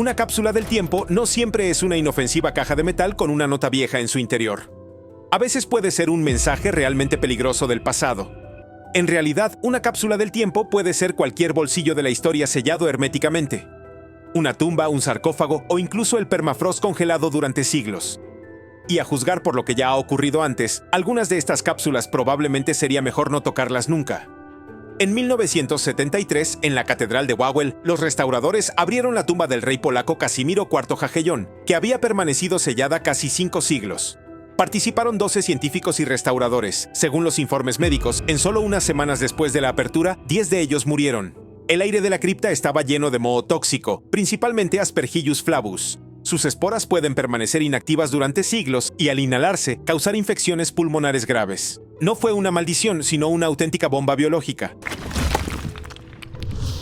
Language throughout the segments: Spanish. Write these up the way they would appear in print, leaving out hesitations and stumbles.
Una cápsula del tiempo no siempre es una inofensiva caja de metal con una nota vieja en su interior. A veces puede ser un mensaje realmente peligroso del pasado. En realidad, una cápsula del tiempo puede ser cualquier bolsillo de la historia sellado herméticamente. Una tumba, un sarcófago o incluso el permafrost congelado durante siglos. Y a juzgar por lo que ya ha ocurrido antes, algunas de estas cápsulas probablemente sería mejor no tocarlas nunca. En 1973, en la Catedral de Wawel, los restauradores abrieron la tumba del rey polaco Casimiro IV Jagellón, que había permanecido sellada casi 5 siglos. Participaron 12 científicos y restauradores. Según los informes médicos, en solo unas semanas después de la apertura, 10 de ellos murieron. El aire de la cripta estaba lleno de moho tóxico, principalmente Aspergillus flavus. Sus esporas pueden permanecer inactivas durante siglos y al inhalarse, causar infecciones pulmonares graves. No fue una maldición, sino una auténtica bomba biológica.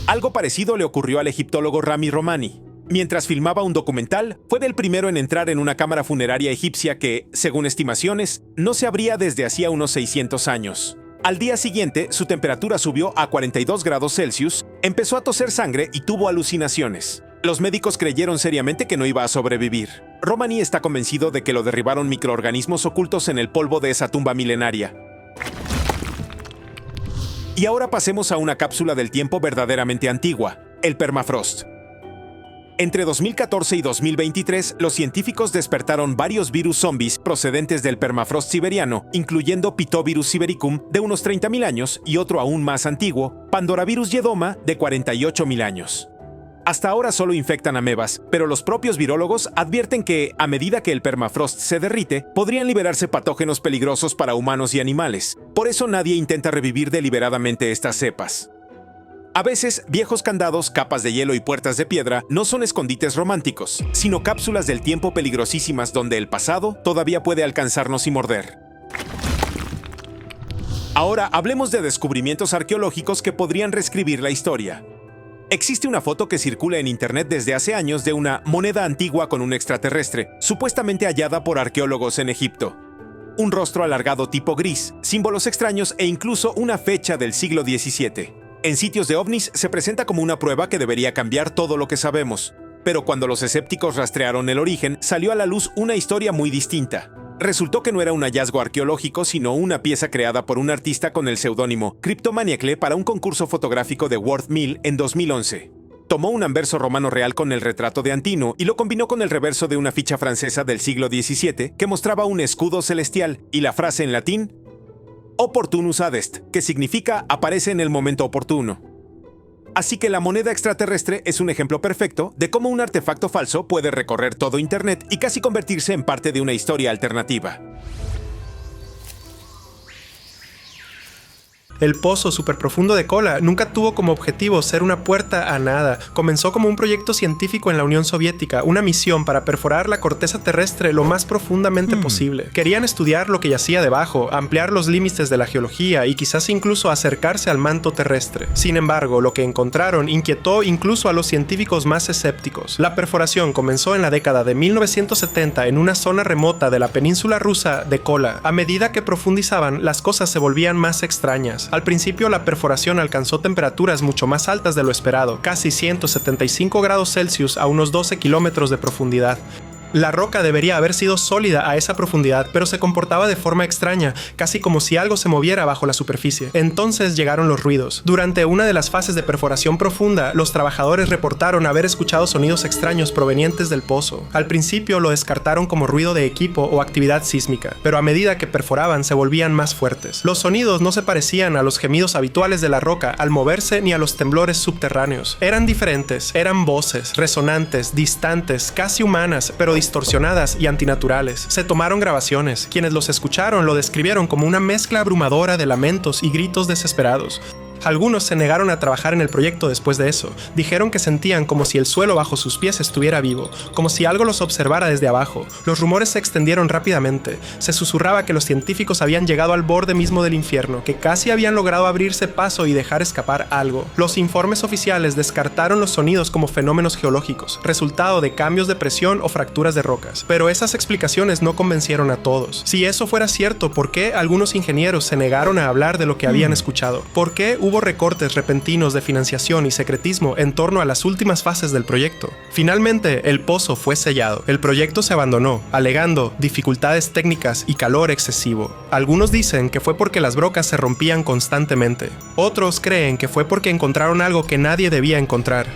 Algo parecido le ocurrió al egiptólogo Rami Romani. Mientras filmaba un documental, fue el primero en entrar en una cámara funeraria egipcia que, según estimaciones, no se abría desde hacía unos 600 años. Al día siguiente, su temperatura subió a 42 grados Celsius, empezó a toser sangre y tuvo alucinaciones. Los médicos creyeron seriamente que no iba a sobrevivir. Romani está convencido de que lo derribaron microorganismos ocultos en el polvo de esa tumba milenaria. Y ahora pasemos a una cápsula del tiempo verdaderamente antigua, el permafrost. Entre 2014 y 2023, los científicos despertaron varios virus zombies procedentes del permafrost siberiano, incluyendo Pitovirus sibericum, de unos 30.000 años, y otro aún más antiguo, Pandoravirus yedoma, de 48.000 años. Hasta ahora solo infectan amebas, pero los propios virólogos advierten que, a medida que el permafrost se derrite, podrían liberarse patógenos peligrosos para humanos y animales. Por eso nadie intenta revivir deliberadamente estas cepas. A veces, viejos candados, capas de hielo y puertas de piedra no son escondites románticos, sino cápsulas del tiempo peligrosísimas donde el pasado todavía puede alcanzarnos y morder. Ahora hablemos de descubrimientos arqueológicos que podrían reescribir la historia. Existe una foto que circula en internet desde hace años de una moneda antigua con un extraterrestre, supuestamente hallada por arqueólogos en Egipto. Un rostro alargado tipo gris, símbolos extraños e incluso una fecha del siglo XVII. En sitios de ovnis se presenta como una prueba que debería cambiar todo lo que sabemos. Pero cuando los escépticos rastrearon el origen, salió a la luz una historia muy distinta. Resultó que no era un hallazgo arqueológico, sino una pieza creada por un artista con el seudónimo Cryptomaniacle para un concurso fotográfico de Worth Mill en 2011. Tomó un anverso romano real con el retrato de Antino y lo combinó con el reverso de una ficha francesa del siglo XVII que mostraba un escudo celestial y la frase en latín Opportunus adest, que significa aparece en el momento oportuno. Así que la moneda extraterrestre es un ejemplo perfecto de cómo un artefacto falso puede recorrer todo Internet y casi convertirse en parte de una historia alternativa. El pozo superprofundo de Kola nunca tuvo como objetivo ser una puerta a nada. Comenzó como un proyecto científico en la Unión Soviética, una misión para perforar la corteza terrestre lo más profundamente posible. Querían estudiar lo que yacía debajo, ampliar los límites de la geología y quizás incluso acercarse al manto terrestre. Sin embargo, lo que encontraron inquietó incluso a los científicos más escépticos. La perforación comenzó en la década de 1970 en una zona remota de la península rusa de Kola. A medida que profundizaban, las cosas se volvían más extrañas. Al principio, la perforación alcanzó temperaturas mucho más altas de lo esperado, casi 175 grados Celsius a unos 12 kilómetros de profundidad. La roca debería haber sido sólida a esa profundidad, pero se comportaba de forma extraña, casi como si algo se moviera bajo la superficie. Entonces llegaron los ruidos. Durante una de las fases de perforación profunda, los trabajadores reportaron haber escuchado sonidos extraños provenientes del pozo. Al principio lo descartaron como ruido de equipo o actividad sísmica, pero a medida que perforaban se volvían más fuertes. Los sonidos no se parecían a los gemidos habituales de la roca al moverse ni a los temblores subterráneos. Eran diferentes, eran voces, resonantes, distantes, casi humanas, pero distorsionadas y antinaturales. Se tomaron grabaciones. Quienes los escucharon lo describieron como una mezcla abrumadora de lamentos y gritos desesperados. Algunos se negaron a trabajar en el proyecto después de eso. Dijeron que sentían como si el suelo bajo sus pies estuviera vivo, como si algo los observara desde abajo. Los rumores se extendieron rápidamente. Se susurraba que los científicos habían llegado al borde mismo del infierno, que casi habían logrado abrirse paso y dejar escapar algo. Los informes oficiales descartaron los sonidos como fenómenos geológicos, resultado de cambios de presión o fracturas de rocas. Pero esas explicaciones no convencieron a todos. Si eso fuera cierto, ¿por qué algunos ingenieros se negaron a hablar de lo que habían escuchado? ¿Por qué hubo recortes repentinos de financiación y secretismo en torno a las últimas fases del proyecto. Finalmente, el pozo fue sellado. El proyecto se abandonó, alegando dificultades técnicas y calor excesivo. Algunos dicen que fue porque las brocas se rompían constantemente. Otros creen que fue porque encontraron algo que nadie debía encontrar.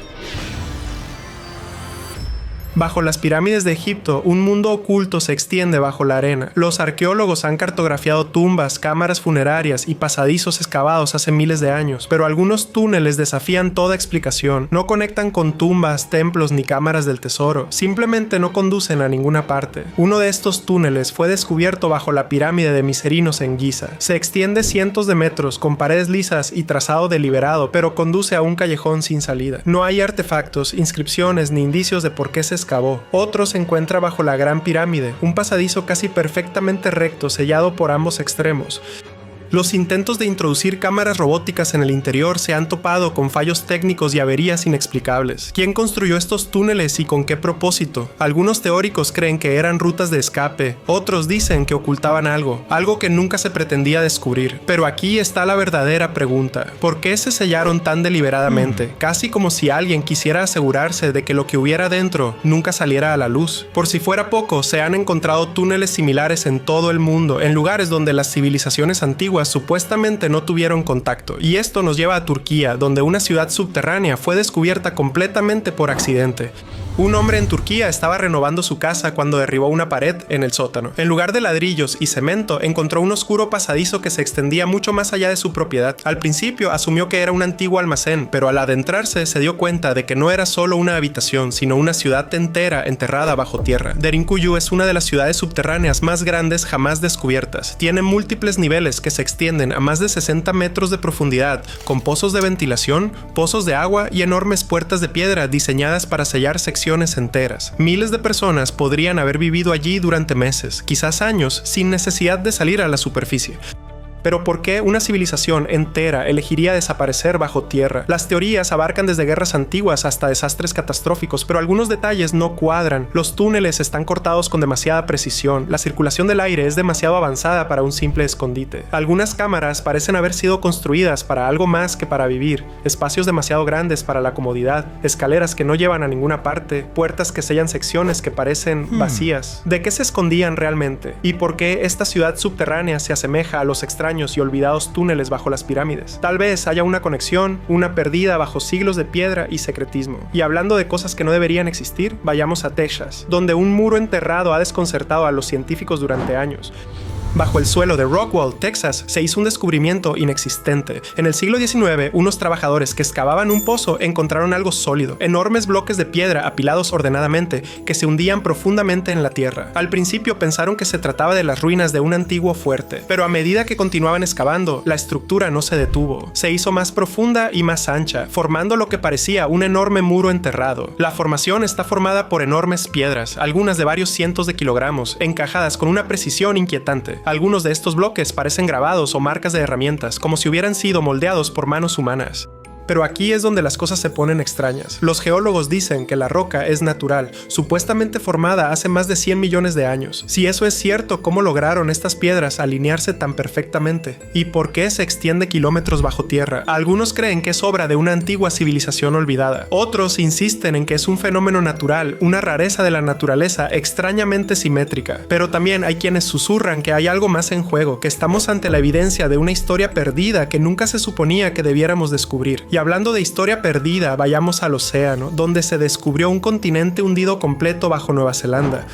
Bajo las pirámides de Egipto, un mundo oculto se extiende bajo la arena. Los arqueólogos han cartografiado tumbas, cámaras funerarias y pasadizos excavados hace miles de años, pero algunos túneles desafían toda explicación. No conectan con tumbas, templos ni cámaras del tesoro, simplemente no conducen a ninguna parte. Uno de estos túneles fue descubierto bajo la pirámide de Miserinos en Giza. Se extiende cientos de metros, con paredes lisas y trazado deliberado, pero conduce a un callejón sin salida. No hay artefactos, inscripciones ni indicios de por qué se excavó. Otro se encuentra bajo la Gran Pirámide, un pasadizo casi perfectamente recto sellado por ambos extremos. Los intentos de introducir cámaras robóticas en el interior se han topado con fallos técnicos y averías inexplicables. ¿Quién construyó estos túneles y con qué propósito? Algunos teóricos creen que eran rutas de escape, otros dicen que ocultaban algo que nunca se pretendía descubrir. Pero aquí está la verdadera pregunta: ¿por qué se sellaron tan deliberadamente? Casi como si alguien quisiera asegurarse de que lo que hubiera dentro nunca saliera a la luz. Por si fuera poco, se han encontrado túneles similares en todo el mundo, en lugares donde las civilizaciones antiguas supuestamente no tuvieron contacto, y esto nos lleva a Turquía, donde una ciudad subterránea fue descubierta completamente por accidente. Un hombre en Turquía estaba renovando su casa cuando derribó una pared en el sótano. En lugar de ladrillos y cemento, encontró un oscuro pasadizo que se extendía mucho más allá de su propiedad. Al principio asumió que era un antiguo almacén, pero al adentrarse se dio cuenta de que no era solo una habitación, sino una ciudad entera enterrada bajo tierra. Derinkuyu es una de las ciudades subterráneas más grandes jamás descubiertas. Tiene múltiples niveles que se extienden a más de 60 metros de profundidad, con pozos de ventilación, pozos de agua y enormes puertas de piedra diseñadas para sellar secciones enteras. Miles de personas podrían haber vivido allí durante meses, quizás años, sin necesidad de salir a la superficie. Pero ¿por qué una civilización entera elegiría desaparecer bajo tierra? Las teorías abarcan desde guerras antiguas hasta desastres catastróficos, pero algunos detalles no cuadran. Los túneles están cortados con demasiada precisión, la circulación del aire es demasiado avanzada para un simple escondite. Algunas cámaras parecen haber sido construidas para algo más que para vivir, espacios demasiado grandes para la comodidad, escaleras que no llevan a ninguna parte, puertas que sellan secciones que parecen vacías. ¿De qué se escondían realmente? ¿Y por qué esta ciudad subterránea se asemeja a los extraños y olvidados túneles bajo las pirámides? Tal vez haya una conexión, una perdida bajo siglos de piedra y secretismo. Y hablando de cosas que no deberían existir, vayamos a Texas, donde un muro enterrado ha desconcertado a los científicos durante años. Bajo el suelo de Rockwall, Texas, se hizo un descubrimiento inexistente. En el siglo XIX, unos trabajadores que excavaban un pozo encontraron algo sólido, enormes bloques de piedra apilados ordenadamente que se hundían profundamente en la tierra. Al principio pensaron que se trataba de las ruinas de un antiguo fuerte, pero a medida que continuaban excavando, la estructura no se detuvo. Se hizo más profunda y más ancha, formando lo que parecía un enorme muro enterrado. La formación está formada por enormes piedras, algunas de varios cientos de kilogramos, encajadas con una precisión inquietante. Algunos de estos bloques parecen grabados o marcas de herramientas, como si hubieran sido moldeados por manos humanas. Pero aquí es donde las cosas se ponen extrañas. Los geólogos dicen que la roca es natural, supuestamente formada hace más de 100 millones de años. Si eso es cierto, ¿cómo lograron estas piedras alinearse tan perfectamente? ¿Y por qué se extiende kilómetros bajo tierra? Algunos creen que es obra de una antigua civilización olvidada. Otros insisten en que es un fenómeno natural, una rareza de la naturaleza extrañamente simétrica. Pero también hay quienes susurran que hay algo más en juego, que estamos ante la evidencia de una historia perdida que nunca se suponía que debiéramos descubrir. Y hablando de historia perdida, vayamos al océano, donde se descubrió un continente hundido completo bajo Nueva Zelanda.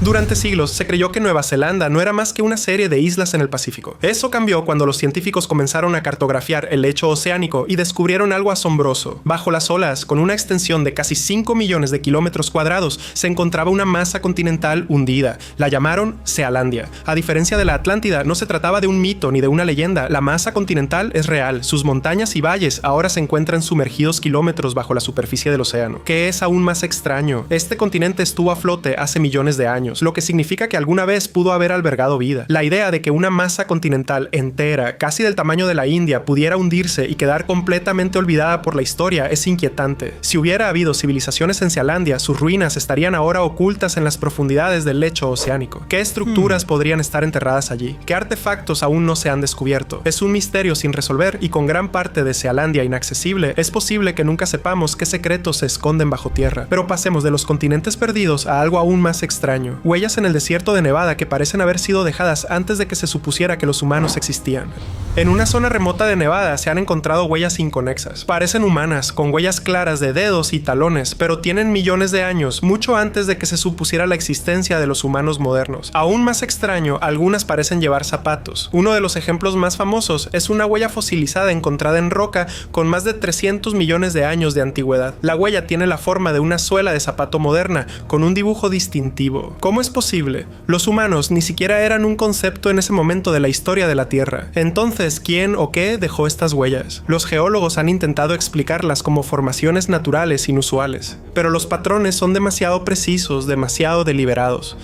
Durante siglos se creyó que Nueva Zelanda no era más que una serie de islas en el Pacífico. Eso cambió cuando los científicos comenzaron a cartografiar el lecho oceánico y descubrieron algo asombroso. Bajo las olas, con una extensión de casi 5 millones de kilómetros cuadrados, se encontraba una masa continental hundida. La llamaron Sealandia. A diferencia de la Atlántida, no se trataba de un mito ni de una leyenda. La masa continental es real. Sus montañas y valles ahora se encuentran sumergidos kilómetros bajo la superficie del océano. ¿Qué es aún más extraño? Este continente estuvo a flote hace millones de años. años, lo que significa que alguna vez pudo haber albergado vida. La idea de que una masa continental entera, casi del tamaño de la India, pudiera hundirse y quedar completamente olvidada por la historia es inquietante. Si hubiera habido civilizaciones en Sealandia, sus ruinas estarían ahora ocultas en las profundidades del lecho oceánico. ¿Qué estructuras podrían estar enterradas allí? ¿Qué artefactos aún no se han descubierto? Es un misterio sin resolver y con gran parte de Sealandia inaccesible, es posible que nunca sepamos qué secretos se esconden bajo tierra. Pero pasemos de los continentes perdidos a algo aún más extraño. Huellas en el desierto de Nevada que parecen haber sido dejadas antes de que se supusiera que los humanos existían. En una zona remota de Nevada se han encontrado huellas inconexas. Parecen humanas, con huellas claras de dedos y talones, pero tienen millones de años, mucho antes de que se supusiera la existencia de los humanos modernos. Aún más extraño, algunas parecen llevar zapatos. Uno de los ejemplos más famosos es una huella fosilizada encontrada en roca con más de 300 millones de años de antigüedad. La huella tiene la forma de una suela de zapato moderna, con un dibujo distintivo. ¿Cómo es posible? Los humanos ni siquiera eran un concepto en ese momento de la historia de la Tierra. Entonces, ¿quién o qué dejó estas huellas? Los geólogos han intentado explicarlas como formaciones naturales inusuales, pero los patrones son demasiado precisos, demasiado deliberados.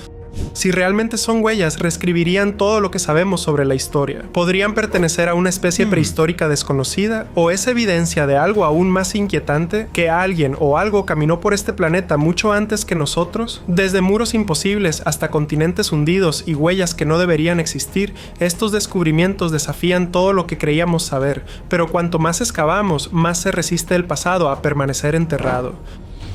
Si realmente son huellas, reescribirían todo lo que sabemos sobre la historia. ¿Podrían pertenecer a una especie prehistórica desconocida? ¿O es evidencia de algo aún más inquietante? ¿Que alguien o algo caminó por este planeta mucho antes que nosotros? Desde muros imposibles hasta continentes hundidos y huellas que no deberían existir, estos descubrimientos desafían todo lo que creíamos saber, pero cuanto más excavamos, más se resiste el pasado a permanecer enterrado.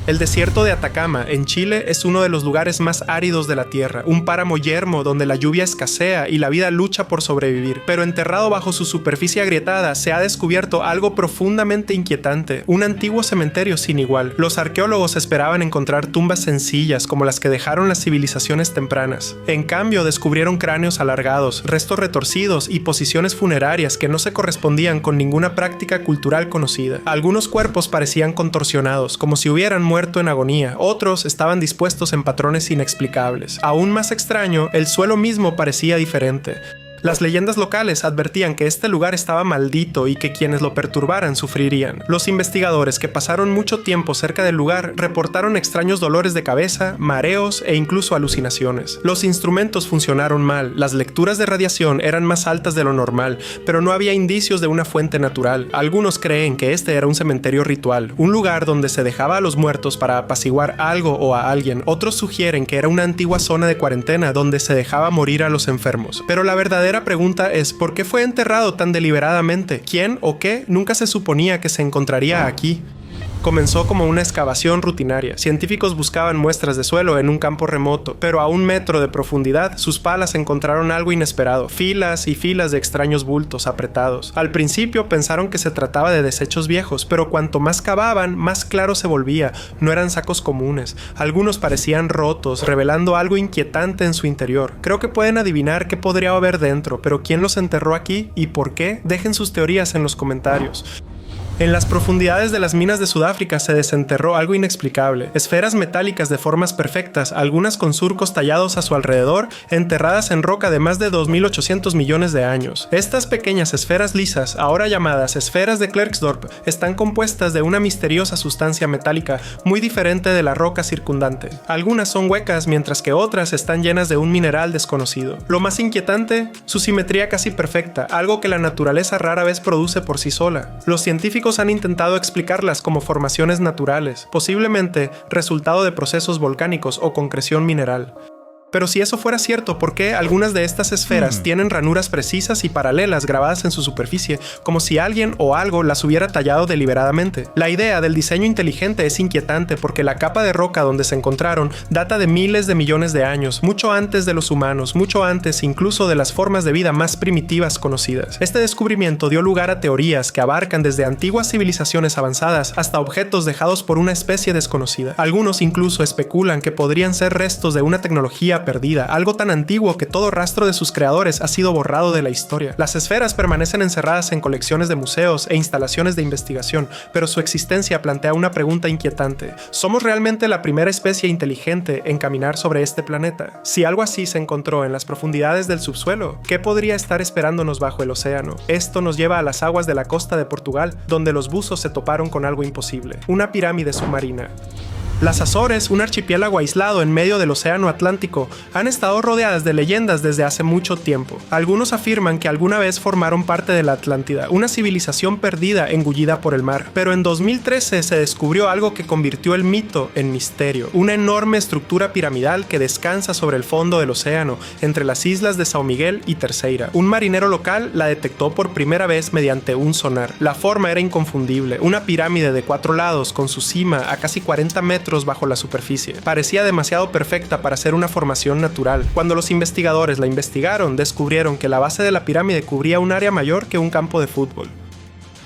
El desierto de Atacama, en Chile, es uno de los lugares más áridos de la Tierra, un páramo yermo donde la lluvia escasea y la vida lucha por sobrevivir. Pero enterrado bajo su superficie agrietada se ha descubierto algo profundamente inquietante, un antiguo cementerio sin igual. Los arqueólogos esperaban encontrar tumbas sencillas como las que dejaron las civilizaciones tempranas. En cambio, descubrieron cráneos alargados, restos retorcidos y posiciones funerarias que no se correspondían con ninguna práctica cultural conocida. Algunos cuerpos parecían contorsionados, como si hubieran muerto en agonía, otros estaban dispuestos en patrones inexplicables. Aún más extraño, el suelo mismo parecía diferente. Las leyendas locales advertían que este lugar estaba maldito y que quienes lo perturbaran sufrirían. Los investigadores que pasaron mucho tiempo cerca del lugar reportaron extraños dolores de cabeza, mareos e incluso alucinaciones. Los instrumentos funcionaron mal, las lecturas de radiación eran más altas de lo normal, pero no había indicios de una fuente natural. Algunos creen que este era un cementerio ritual, un lugar donde se dejaba a los muertos para apaciguar algo o a alguien. Otros sugieren que era una antigua zona de cuarentena donde se dejaba morir a los enfermos. Pero la verdadera pregunta es, ¿por qué fue enterrado tan deliberadamente? ¿Quién o qué nunca se suponía que se encontraría aquí? Comenzó como una excavación rutinaria. Científicos buscaban muestras de suelo en un campo remoto, pero a 1 metro de profundidad, sus palas encontraron algo inesperado: filas y filas de extraños bultos apretados. Al principio pensaron que se trataba de desechos viejos, pero cuanto más cavaban, más claro se volvía. No eran sacos comunes. Algunos parecían rotos, revelando algo inquietante en su interior. Creo que pueden adivinar qué podría haber dentro, pero ¿quién los enterró aquí y por qué? Dejen sus teorías en los comentarios. En las profundidades de las minas de Sudáfrica se desenterró algo inexplicable: esferas metálicas de formas perfectas, algunas con surcos tallados a su alrededor, enterradas en roca de más de 2.800 millones de años. Estas pequeñas esferas lisas, ahora llamadas esferas de Klerksdorp, están compuestas de una misteriosa sustancia metálica muy diferente de la roca circundante. Algunas son huecas, mientras que otras están llenas de un mineral desconocido. Lo más inquietante, su simetría casi perfecta, algo que la naturaleza rara vez produce por sí sola. Los científicos han intentado explicarlas como formaciones naturales, posiblemente resultado de procesos volcánicos o concreción mineral. Pero si eso fuera cierto, ¿por qué algunas de estas esferas tienen ranuras precisas y paralelas grabadas en su superficie, como si alguien o algo las hubiera tallado deliberadamente? La idea del diseño inteligente es inquietante porque la capa de roca donde se encontraron data de miles de millones de años, mucho antes de los humanos, mucho antes incluso de las formas de vida más primitivas conocidas. Este descubrimiento dio lugar a teorías que abarcan desde antiguas civilizaciones avanzadas hasta objetos dejados por una especie desconocida. Algunos incluso especulan que podrían ser restos de una tecnología perdida, algo tan antiguo que todo rastro de sus creadores ha sido borrado de la historia. Las esferas permanecen encerradas en colecciones de museos e instalaciones de investigación, pero su existencia plantea una pregunta inquietante: ¿somos realmente la primera especie inteligente en caminar sobre este planeta? Si algo así se encontró en las profundidades del subsuelo, ¿qué podría estar esperándonos bajo el océano? Esto nos lleva a las aguas de la costa de Portugal, donde los buzos se toparon con algo imposible: una pirámide submarina. Las Azores, un archipiélago aislado en medio del Océano Atlántico, han estado rodeadas de leyendas desde hace mucho tiempo. Algunos afirman que alguna vez formaron parte de la Atlántida, una civilización perdida engullida por el mar. Pero en 2013 se descubrió algo que convirtió el mito en misterio. Una enorme estructura piramidal que descansa sobre el fondo del océano, entre las islas de São Miguel y Terceira. Un marinero local la detectó por primera vez mediante un sonar. La forma era inconfundible, una pirámide de 4 lados con su cima a casi 40 metros bajo la superficie. Parecía demasiado perfecta para ser una formación natural. Cuando los investigadores la investigaron, descubrieron que la base de la pirámide cubría un área mayor que un campo de fútbol.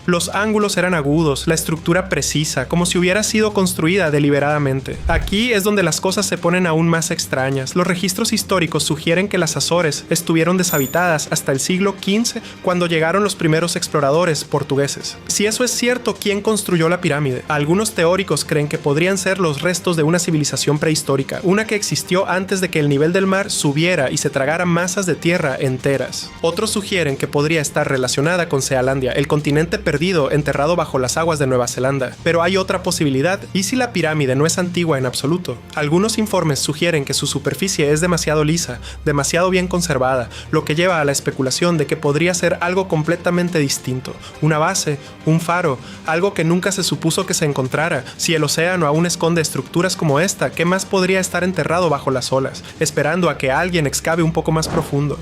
Los ángulos eran agudos, la estructura precisa, como si hubiera sido construida deliberadamente. Aquí es donde las cosas se ponen aún más extrañas. Los registros históricos sugieren que las Azores estuvieron deshabitadas hasta el siglo XV, cuando llegaron los primeros exploradores portugueses. Si eso es cierto, ¿quién construyó la pirámide? Algunos teóricos creen que podrían ser los restos de una civilización prehistórica, una que existió antes de que el nivel del mar subiera y se tragara masas de tierra enteras. Otros sugieren que podría estar relacionada con Sealandia, el continente perdido enterrado bajo las aguas de Nueva Zelanda. Pero hay otra posibilidad. ¿Y si la pirámide no es antigua en absoluto? Algunos informes sugieren que su superficie es demasiado lisa, demasiado bien conservada, lo que lleva a la especulación de que podría ser algo completamente distinto. Una base, un faro, algo que nunca se supuso que se encontrara. Si el océano aún esconde estructuras como esta, ¿qué más podría estar enterrado bajo las olas, esperando a que alguien excave un poco más profundo?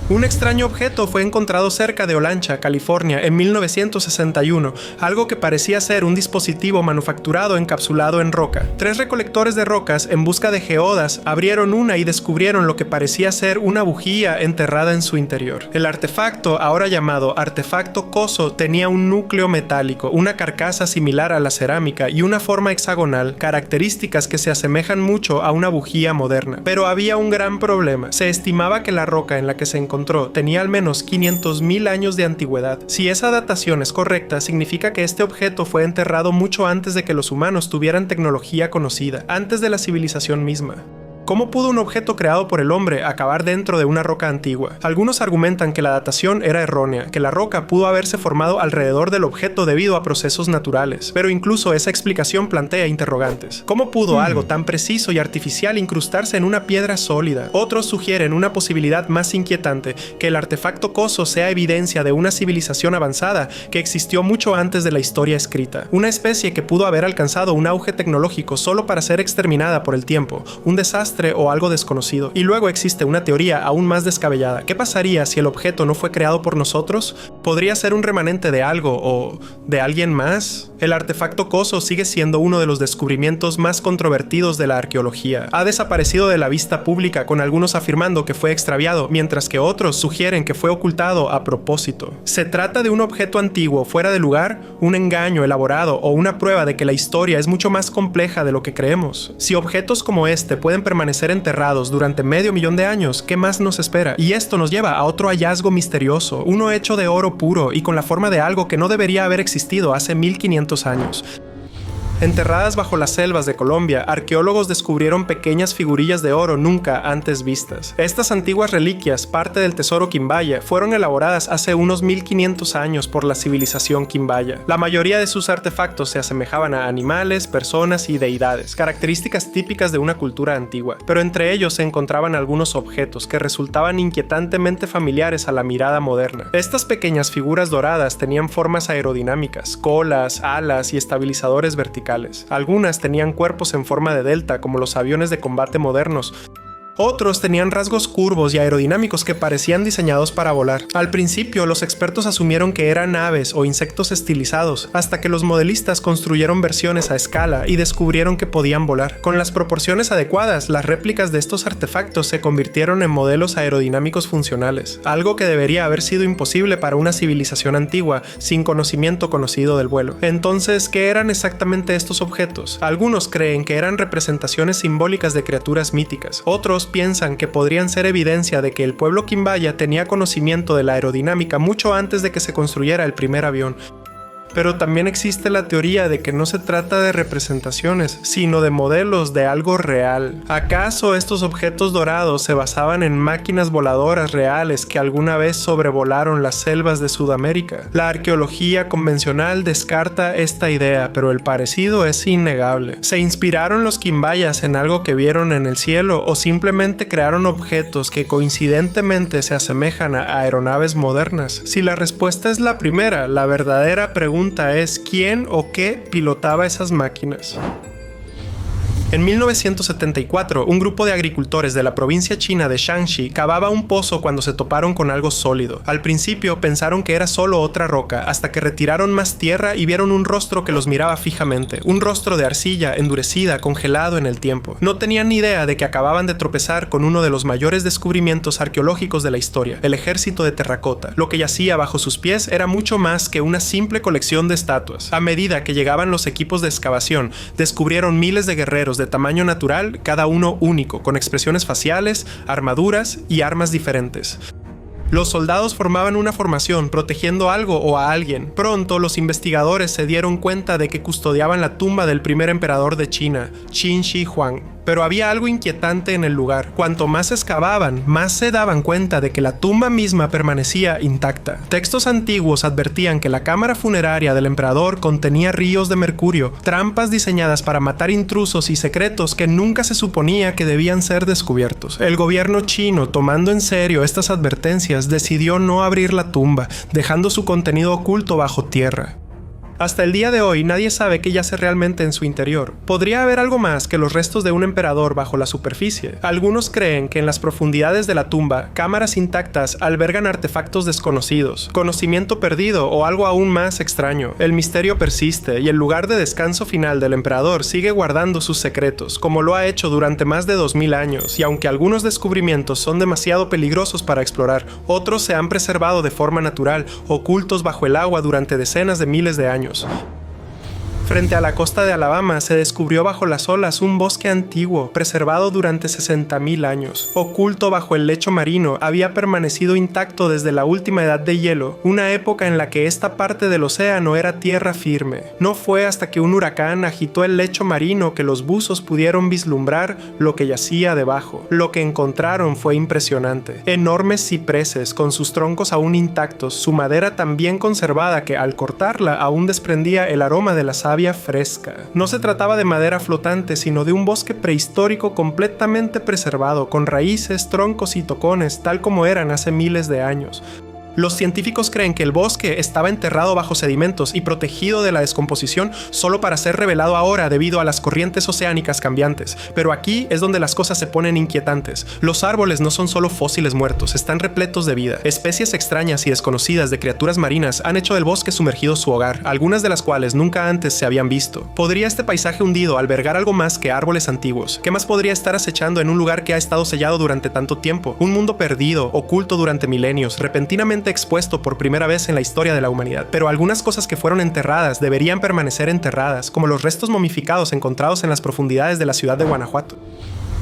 Un extraño objeto fue encontrado cerca de Olancha, California, en 1961, algo que parecía ser un dispositivo manufacturado encapsulado en roca. 3 recolectores de rocas en busca de geodas abrieron una y descubrieron lo que parecía ser una bujía enterrada en su interior. El artefacto, ahora llamado artefacto Coso, tenía un núcleo metálico, una carcasa similar a la cerámica y una forma hexagonal, características que se asemejan mucho a una bujía moderna. Pero había un gran problema. Se estimaba que la roca en la que se encontró tenía al menos 500,000 años de antigüedad. Si esa datación es correcta, significa que este objeto fue enterrado mucho antes de que los humanos tuvieran tecnología conocida, antes de la civilización misma. ¿Cómo pudo un objeto creado por el hombre acabar dentro de una roca antigua? Algunos argumentan que la datación era errónea, que la roca pudo haberse formado alrededor del objeto debido a procesos naturales. Pero incluso esa explicación plantea interrogantes. ¿Cómo pudo algo tan preciso y artificial incrustarse en una piedra sólida? Otros sugieren una posibilidad más inquietante, que el artefacto Coso sea evidencia de una civilización avanzada que existió mucho antes de la historia escrita. Una especie que pudo haber alcanzado un auge tecnológico solo para ser exterminada por el tiempo, un desastre o algo desconocido. Y luego existe una teoría aún más descabellada. ¿Qué pasaría si el objeto no fue creado por nosotros? ¿Podría ser un remanente de algo o de alguien más? El artefacto Coso sigue siendo uno de los descubrimientos más controvertidos de la arqueología. Ha desaparecido de la vista pública, con algunos afirmando que fue extraviado, mientras que otros sugieren que fue ocultado a propósito. ¿Se trata de un objeto antiguo fuera de lugar, un engaño elaborado o una prueba de que la historia es mucho más compleja de lo que creemos? Si objetos como este pueden permanecer enterrados durante medio millón de años, ¿qué más nos espera? Y esto nos lleva a otro hallazgo misterioso, uno hecho de oro puro y con la forma de algo que no debería haber existido hace 1500 años. Enterradas bajo las selvas de Colombia, arqueólogos descubrieron pequeñas figurillas de oro nunca antes vistas. Estas antiguas reliquias, parte del tesoro quimbaya, fueron elaboradas hace unos 1500 años por la civilización quimbaya. La mayoría de sus artefactos se asemejaban a animales, personas y deidades, características típicas de una cultura antigua, pero entre ellos se encontraban algunos objetos que resultaban inquietantemente familiares a la mirada moderna. Estas pequeñas figuras doradas tenían formas aerodinámicas, colas, alas y estabilizadores verticales. Algunas tenían cuerpos en forma de delta, como los aviones de combate modernos. Otros tenían rasgos curvos y aerodinámicos que parecían diseñados para volar. Al principio, los expertos asumieron que eran aves o insectos estilizados, hasta que los modelistas construyeron versiones a escala y descubrieron que podían volar. Con las proporciones adecuadas, las réplicas de estos artefactos se convirtieron en modelos aerodinámicos funcionales, algo que debería haber sido imposible para una civilización antigua sin conocimiento conocido del vuelo. Entonces, ¿qué eran exactamente estos objetos? Algunos creen que eran representaciones simbólicas de criaturas míticas. Otros piensan que podrían ser evidencia de que el pueblo quimbaya tenía conocimiento de la aerodinámica mucho antes de que se construyera el primer avión. Pero también existe la teoría de que no se trata de representaciones, sino de modelos de algo real. ¿Acaso estos objetos dorados se basaban en máquinas voladoras reales que alguna vez sobrevolaron las selvas de Sudamérica? La arqueología convencional descarta esta idea, pero el parecido es innegable. ¿Se inspiraron los quimbayas en algo que vieron en el cielo o simplemente crearon objetos que coincidentemente se asemejan a aeronaves modernas? Si la respuesta es la primera, la verdadera pregunta es ¿quién o qué pilotaba esas máquinas? En 1974, un grupo de agricultores de la provincia china de Shanxi cavaba un pozo cuando se toparon con algo sólido. Al principio pensaron que era solo otra roca, hasta que retiraron más tierra y vieron un rostro que los miraba fijamente. Un rostro de arcilla, endurecida, congelado en el tiempo. No tenían ni idea de que acababan de tropezar con uno de los mayores descubrimientos arqueológicos de la historia, el ejército de terracota. Lo que yacía bajo sus pies era mucho más que una simple colección de estatuas. A medida que llegaban los equipos de excavación, descubrieron miles de guerreros de tamaño natural, cada uno único, con expresiones faciales, armaduras y armas diferentes. Los soldados formaban una formación protegiendo algo o a alguien. Pronto los investigadores se dieron cuenta de que custodiaban la tumba del primer emperador de China, Qin Shi Huang. Pero había algo inquietante en el lugar. Cuanto más excavaban, más se daban cuenta de que la tumba misma permanecía intacta. Textos antiguos advertían que la cámara funeraria del emperador contenía ríos de mercurio, trampas diseñadas para matar intrusos y secretos que nunca se suponía que debían ser descubiertos. El gobierno chino, tomando en serio estas advertencias, decidió no abrir la tumba, dejando su contenido oculto bajo tierra. Hasta el día de hoy nadie sabe qué yace realmente en su interior. Podría haber algo más que los restos de un emperador bajo la superficie. Algunos creen que en las profundidades de la tumba, cámaras intactas albergan artefactos desconocidos, conocimiento perdido o algo aún más extraño. El misterio persiste y el lugar de descanso final del emperador sigue guardando sus secretos, como lo ha hecho durante más de 2000 años, y aunque algunos descubrimientos son demasiado peligrosos para explorar, otros se han preservado de forma natural, ocultos bajo el agua durante decenas de miles de años. Frente a la costa de Alabama se descubrió bajo las olas un bosque antiguo, preservado durante 60,000 años. Oculto bajo el lecho marino, había permanecido intacto desde la última edad de hielo, una época en la que esta parte del océano era tierra firme. No fue hasta que un huracán agitó el lecho marino que los buzos pudieron vislumbrar lo que yacía debajo. Lo que encontraron fue impresionante. Enormes cipreses con sus troncos aún intactos, su madera tan bien conservada que al cortarla aún desprendía el aroma de la savia fresca. No se trataba de madera flotante, sino de un bosque prehistórico completamente preservado, con raíces, troncos y tocones, tal como eran hace miles de años. Los científicos creen que el bosque estaba enterrado bajo sedimentos y protegido de la descomposición solo para ser revelado ahora debido a las corrientes oceánicas cambiantes. Pero aquí es donde las cosas se ponen inquietantes. Los árboles no son solo fósiles muertos, están repletos de vida. Especies extrañas y desconocidas de criaturas marinas han hecho del bosque sumergido su hogar, algunas de las cuales nunca antes se habían visto. ¿Podría este paisaje hundido albergar algo más que árboles antiguos? ¿Qué más podría estar acechando en un lugar que ha estado sellado durante tanto tiempo? Un mundo perdido, oculto durante milenios, repentinamente expuesto por primera vez en la historia de la humanidad. Pero algunas cosas que fueron enterradas deberían permanecer enterradas, como los restos momificados encontrados en las profundidades de la ciudad de Guanajuato.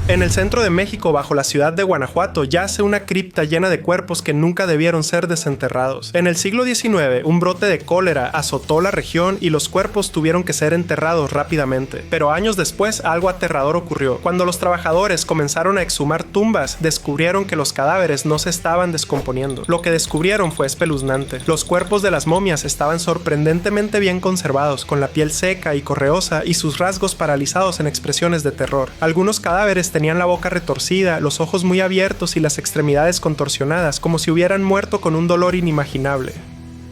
En el centro de México, bajo la ciudad de Guanajuato, yace una cripta llena de cuerpos que nunca debieron ser desenterrados. En el siglo XIX, un brote de cólera azotó la región y los cuerpos tuvieron que ser enterrados rápidamente. Pero años después, algo aterrador ocurrió. Cuando los trabajadores comenzaron a exhumar tumbas, descubrieron que los cadáveres no se estaban descomponiendo. Lo que descubrieron fue espeluznante. Los cuerpos de las momias estaban sorprendentemente bien conservados, con la piel seca y correosa y sus rasgos paralizados en expresiones de terror. Algunos cadáveres tenían la boca retorcida, los ojos muy abiertos y las extremidades contorsionadas, como si hubieran muerto con un dolor inimaginable.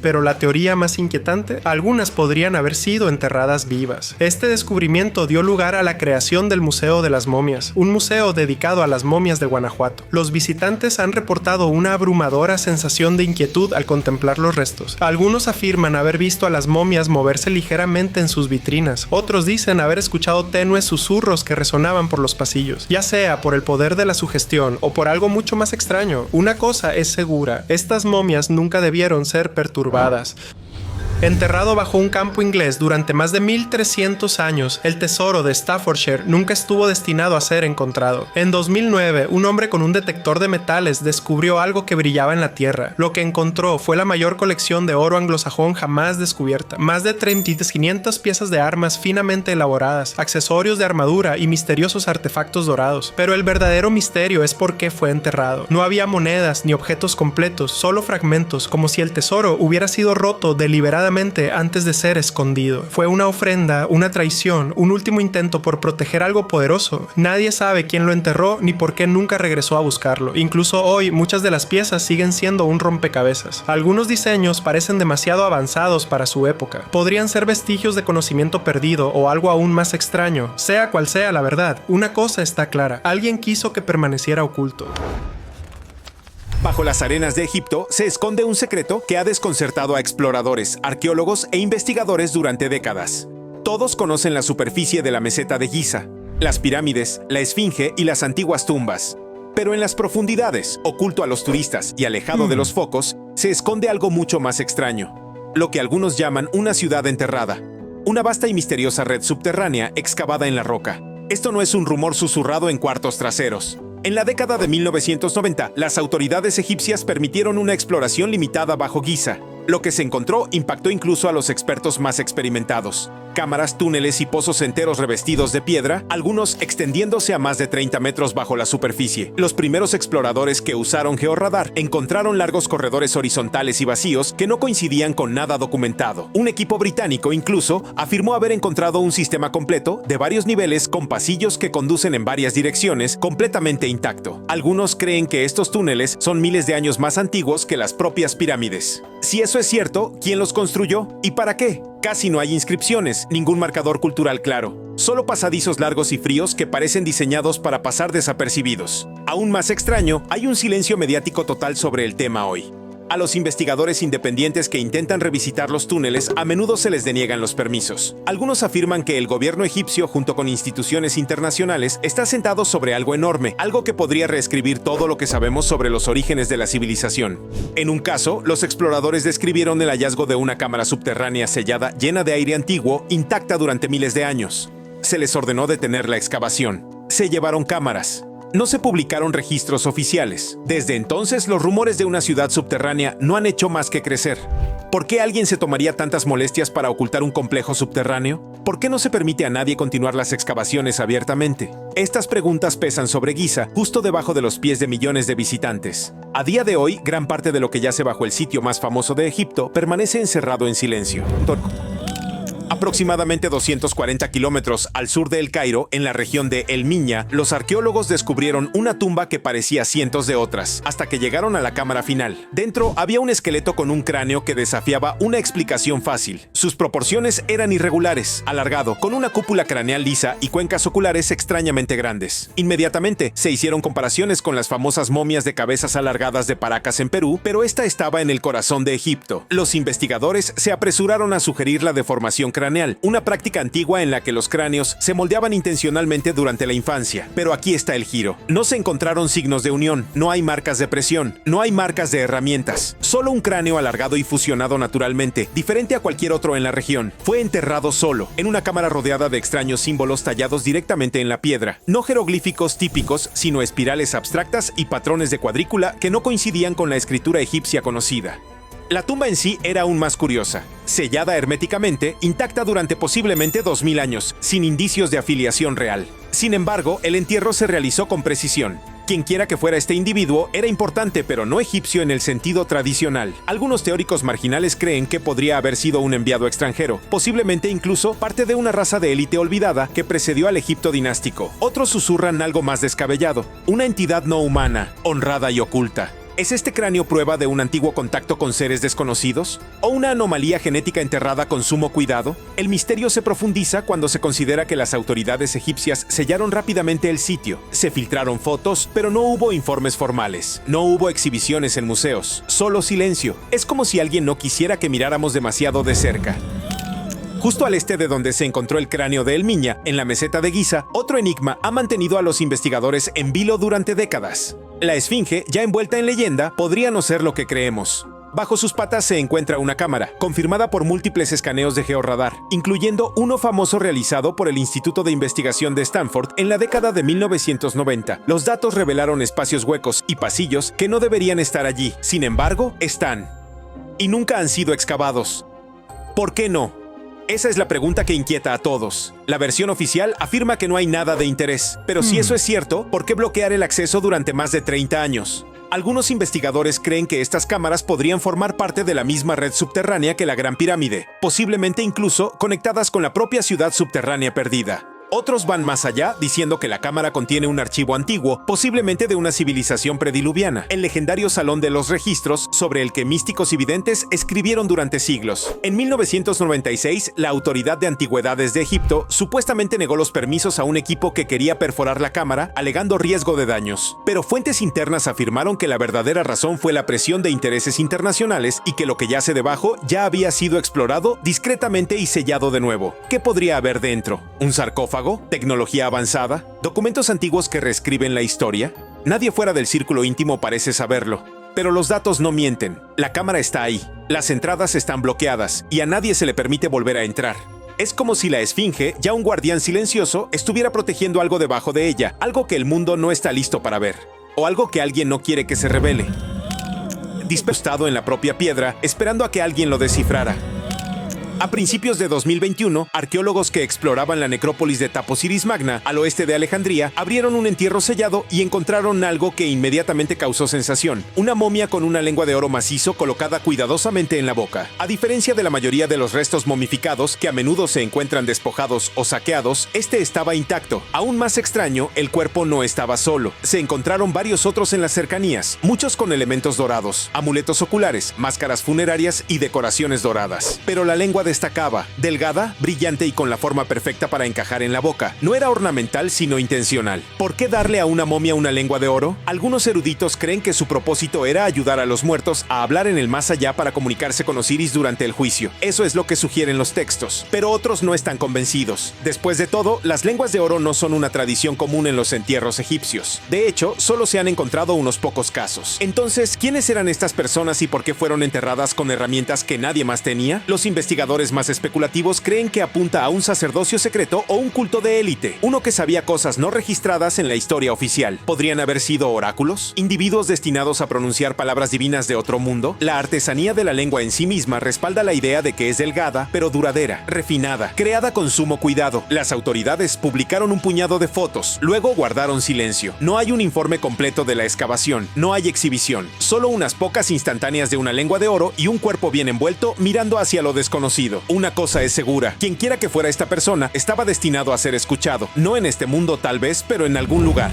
Pero la teoría más inquietante, algunas podrían haber sido enterradas vivas. Este descubrimiento dio lugar a la creación del Museo de las Momias, un museo dedicado a las momias de Guanajuato. Los visitantes han reportado una abrumadora sensación de inquietud al contemplar los restos. Algunos afirman haber visto a las momias moverse ligeramente en sus vitrinas. Otros dicen haber escuchado tenues susurros que resonaban por los pasillos. Ya sea por el poder de la sugestión o por algo mucho más extraño, una cosa es segura: estas momias nunca debieron ser perturbadas. Enterrado bajo un campo inglés durante más de 1300 años, el tesoro de Staffordshire nunca estuvo destinado a ser encontrado. En 2009, un hombre con un detector de metales descubrió algo que brillaba en la tierra. Lo que encontró fue la mayor colección de oro anglosajón jamás descubierta. Más de 3.500 piezas de armas finamente elaboradas, accesorios de armadura y misteriosos artefactos dorados. Pero el verdadero misterio es por qué fue enterrado. No había monedas ni objetos completos, solo fragmentos, como si el tesoro hubiera sido roto deliberadamente antes de ser escondido. Fue una ofrenda, una traición, un último intento por proteger algo poderoso. Nadie sabe quién lo enterró ni por qué nunca regresó a buscarlo. Incluso hoy, muchas de las piezas siguen siendo un rompecabezas. Algunos diseños parecen demasiado avanzados para su época. Podrían ser vestigios de conocimiento perdido o algo aún más extraño. Sea cual sea la verdad, una cosa está clara: alguien quiso que permaneciera oculto. Bajo las arenas de Egipto se esconde un secreto que ha desconcertado a exploradores, arqueólogos e investigadores durante décadas. Todos conocen la superficie de la meseta de Giza, las pirámides, la esfinge y las antiguas tumbas. Pero en las profundidades, oculto a los turistas y alejado de los focos, se esconde algo mucho más extraño. Lo que algunos llaman una ciudad enterrada. Una vasta y misteriosa red subterránea excavada en la roca. Esto no es un rumor susurrado en cuartos traseros. En la década de 1990, las autoridades egipcias permitieron una exploración limitada bajo Giza. Lo que se encontró impactó incluso a los expertos más experimentados. Cámaras, túneles y pozos enteros revestidos de piedra, algunos extendiéndose a más de 30 metros bajo la superficie. Los primeros exploradores que usaron georradar encontraron largos corredores horizontales y vacíos que no coincidían con nada documentado. Un equipo británico incluso afirmó haber encontrado un sistema completo de varios niveles con pasillos que conducen en varias direcciones completamente intacto. Algunos creen que estos túneles son miles de años más antiguos que las propias pirámides. Si eso es cierto, ¿quién los construyó y para qué? Casi no hay inscripciones, ningún marcador cultural claro. Solo pasadizos largos y fríos que parecen diseñados para pasar desapercibidos. Aún más extraño, hay un silencio mediático total sobre el tema hoy. A los investigadores independientes que intentan revisitar los túneles a menudo se les deniegan los permisos. Algunos afirman que el gobierno egipcio, junto con instituciones internacionales, está sentado sobre algo enorme, algo que podría reescribir todo lo que sabemos sobre los orígenes de la civilización. En un caso, los exploradores describieron el hallazgo de una cámara subterránea sellada llena de aire antiguo, intacta durante miles de años. Se les ordenó detener la excavación. Se llevaron cámaras. No se publicaron registros oficiales. Desde entonces, los rumores de una ciudad subterránea no han hecho más que crecer. ¿Por qué alguien se tomaría tantas molestias para ocultar un complejo subterráneo? ¿Por qué no se permite a nadie continuar las excavaciones abiertamente? Estas preguntas pesan sobre Giza, justo debajo de los pies de millones de visitantes. A día de hoy, gran parte de lo que yace bajo el sitio más famoso de Egipto permanece encerrado en silencio. Aproximadamente 240 kilómetros al sur de El Cairo, en la región de El Miña, los arqueólogos descubrieron una tumba que parecía cientos de otras, hasta que llegaron a la cámara final. Dentro había un esqueleto con un cráneo que desafiaba una explicación fácil. Sus proporciones eran irregulares, alargado, con una cúpula craneal lisa y cuencas oculares extrañamente grandes. Inmediatamente se hicieron comparaciones con las famosas momias de cabezas alargadas de Paracas en Perú, pero esta estaba en el corazón de Egipto. Los investigadores se apresuraron a sugerir la deformación craneal, una práctica antigua en la que los cráneos se moldeaban intencionalmente durante la infancia. Pero aquí está el giro. No se encontraron signos de unión, no hay marcas de presión, no hay marcas de herramientas. Solo un cráneo alargado y fusionado naturalmente, diferente a cualquier otro en la región. Fue enterrado solo, en una cámara rodeada de extraños símbolos tallados directamente en la piedra. No jeroglíficos típicos, sino espirales abstractas y patrones de cuadrícula que no coincidían con la escritura egipcia conocida. La tumba en sí era aún más curiosa. Sellada herméticamente, intacta durante posiblemente 2000 años, sin indicios de afiliación real. Sin embargo, el entierro se realizó con precisión. Quienquiera que fuera este individuo era importante, pero no egipcio en el sentido tradicional. Algunos teóricos marginales creen que podría haber sido un enviado extranjero, posiblemente incluso parte de una raza de élite olvidada que precedió al Egipto dinástico. Otros susurran algo más descabellado, una entidad no humana, honrada y oculta. ¿Es este cráneo prueba de un antiguo contacto con seres desconocidos? ¿O una anomalía genética enterrada con sumo cuidado? El misterio se profundiza cuando se considera que las autoridades egipcias sellaron rápidamente el sitio. Se filtraron fotos, pero no hubo informes formales. No hubo exhibiciones en museos. Solo silencio. Es como si alguien no quisiera que miráramos demasiado de cerca. Justo al este de donde se encontró el cráneo de El Miña, en la meseta de Giza, otro enigma ha mantenido a los investigadores en vilo durante décadas. La esfinge, ya envuelta en leyenda, podría no ser lo que creemos. Bajo sus patas se encuentra una cámara, confirmada por múltiples escaneos de georradar, incluyendo uno famoso realizado por el Instituto de Investigación de Stanford en la década de 1990. Los datos revelaron espacios huecos y pasillos que no deberían estar allí. Sin embargo, están. Y nunca han sido excavados. ¿Por qué no? Esa es la pregunta que inquieta a todos. La versión oficial afirma que no hay nada de interés. Pero si eso es cierto, ¿por qué bloquear el acceso durante más de 30 años? Algunos investigadores creen que estas cámaras podrían formar parte de la misma red subterránea que la Gran Pirámide, posiblemente incluso conectadas con la propia ciudad subterránea perdida. Otros van más allá, diciendo que la cámara contiene un archivo antiguo, posiblemente de una civilización prediluviana, el legendario Salón de los Registros, sobre el que místicos y videntes escribieron durante siglos. En 1996, la Autoridad de Antigüedades de Egipto supuestamente negó los permisos a un equipo que quería perforar la cámara, alegando riesgo de daños. Pero fuentes internas afirmaron que la verdadera razón fue la presión de intereses internacionales y que lo que yace debajo ya había sido explorado discretamente y sellado de nuevo. ¿Qué podría haber dentro? ¿Un sarcófago? ¿Tecnología avanzada? ¿Documentos antiguos que reescriben la historia? Nadie fuera del círculo íntimo parece saberlo. Pero los datos no mienten. La cámara está ahí. Las entradas están bloqueadas y a nadie se le permite volver a entrar. Es como si la Esfinge, ya un guardián silencioso, estuviera protegiendo algo debajo de ella, algo que el mundo no está listo para ver, o algo que alguien no quiere que se revele. Dispuesto en la propia piedra, esperando a que alguien lo descifrara. A principios de 2021, arqueólogos que exploraban la necrópolis de Taposiris Magna, al oeste de Alejandría, abrieron un entierro sellado y encontraron algo que inmediatamente causó sensación: una momia con una lengua de oro macizo colocada cuidadosamente en la boca. A diferencia de la mayoría de los restos momificados, que a menudo se encuentran despojados o saqueados, este estaba intacto. Aún más extraño, el cuerpo no estaba solo. Se encontraron varios otros en las cercanías, muchos con elementos dorados, amuletos oculares, máscaras funerarias y decoraciones doradas. Pero la lengua destacaba, delgada, brillante y con la forma perfecta para encajar en la boca. No era ornamental, sino intencional. ¿Por qué darle a una momia una lengua de oro? Algunos eruditos creen que su propósito era ayudar a los muertos a hablar en el más allá para comunicarse con Osiris durante el juicio. Eso es lo que sugieren los textos. Pero otros no están convencidos. Después de todo, las lenguas de oro no son una tradición común en los entierros egipcios. De hecho, solo se han encontrado unos pocos casos. Entonces, ¿quiénes eran estas personas y por qué fueron enterradas con herramientas que nadie más tenía? Los investigadores más especulativos creen que apunta a un sacerdocio secreto o un culto de élite, uno que sabía cosas no registradas en la historia oficial. ¿Podrían haber sido oráculos? ¿Individuos destinados a pronunciar palabras divinas de otro mundo? La artesanía de la lengua en sí misma respalda la idea de que es delgada, pero duradera, refinada, creada con sumo cuidado. Las autoridades publicaron un puñado de fotos, luego guardaron silencio. No hay un informe completo de la excavación, no hay exhibición, solo unas pocas instantáneas de una lengua de oro y un cuerpo bien envuelto mirando hacia lo desconocido. Una cosa es segura: quien quiera que fuera esta persona estaba destinado a ser escuchado. No en este mundo tal vez, pero en algún lugar.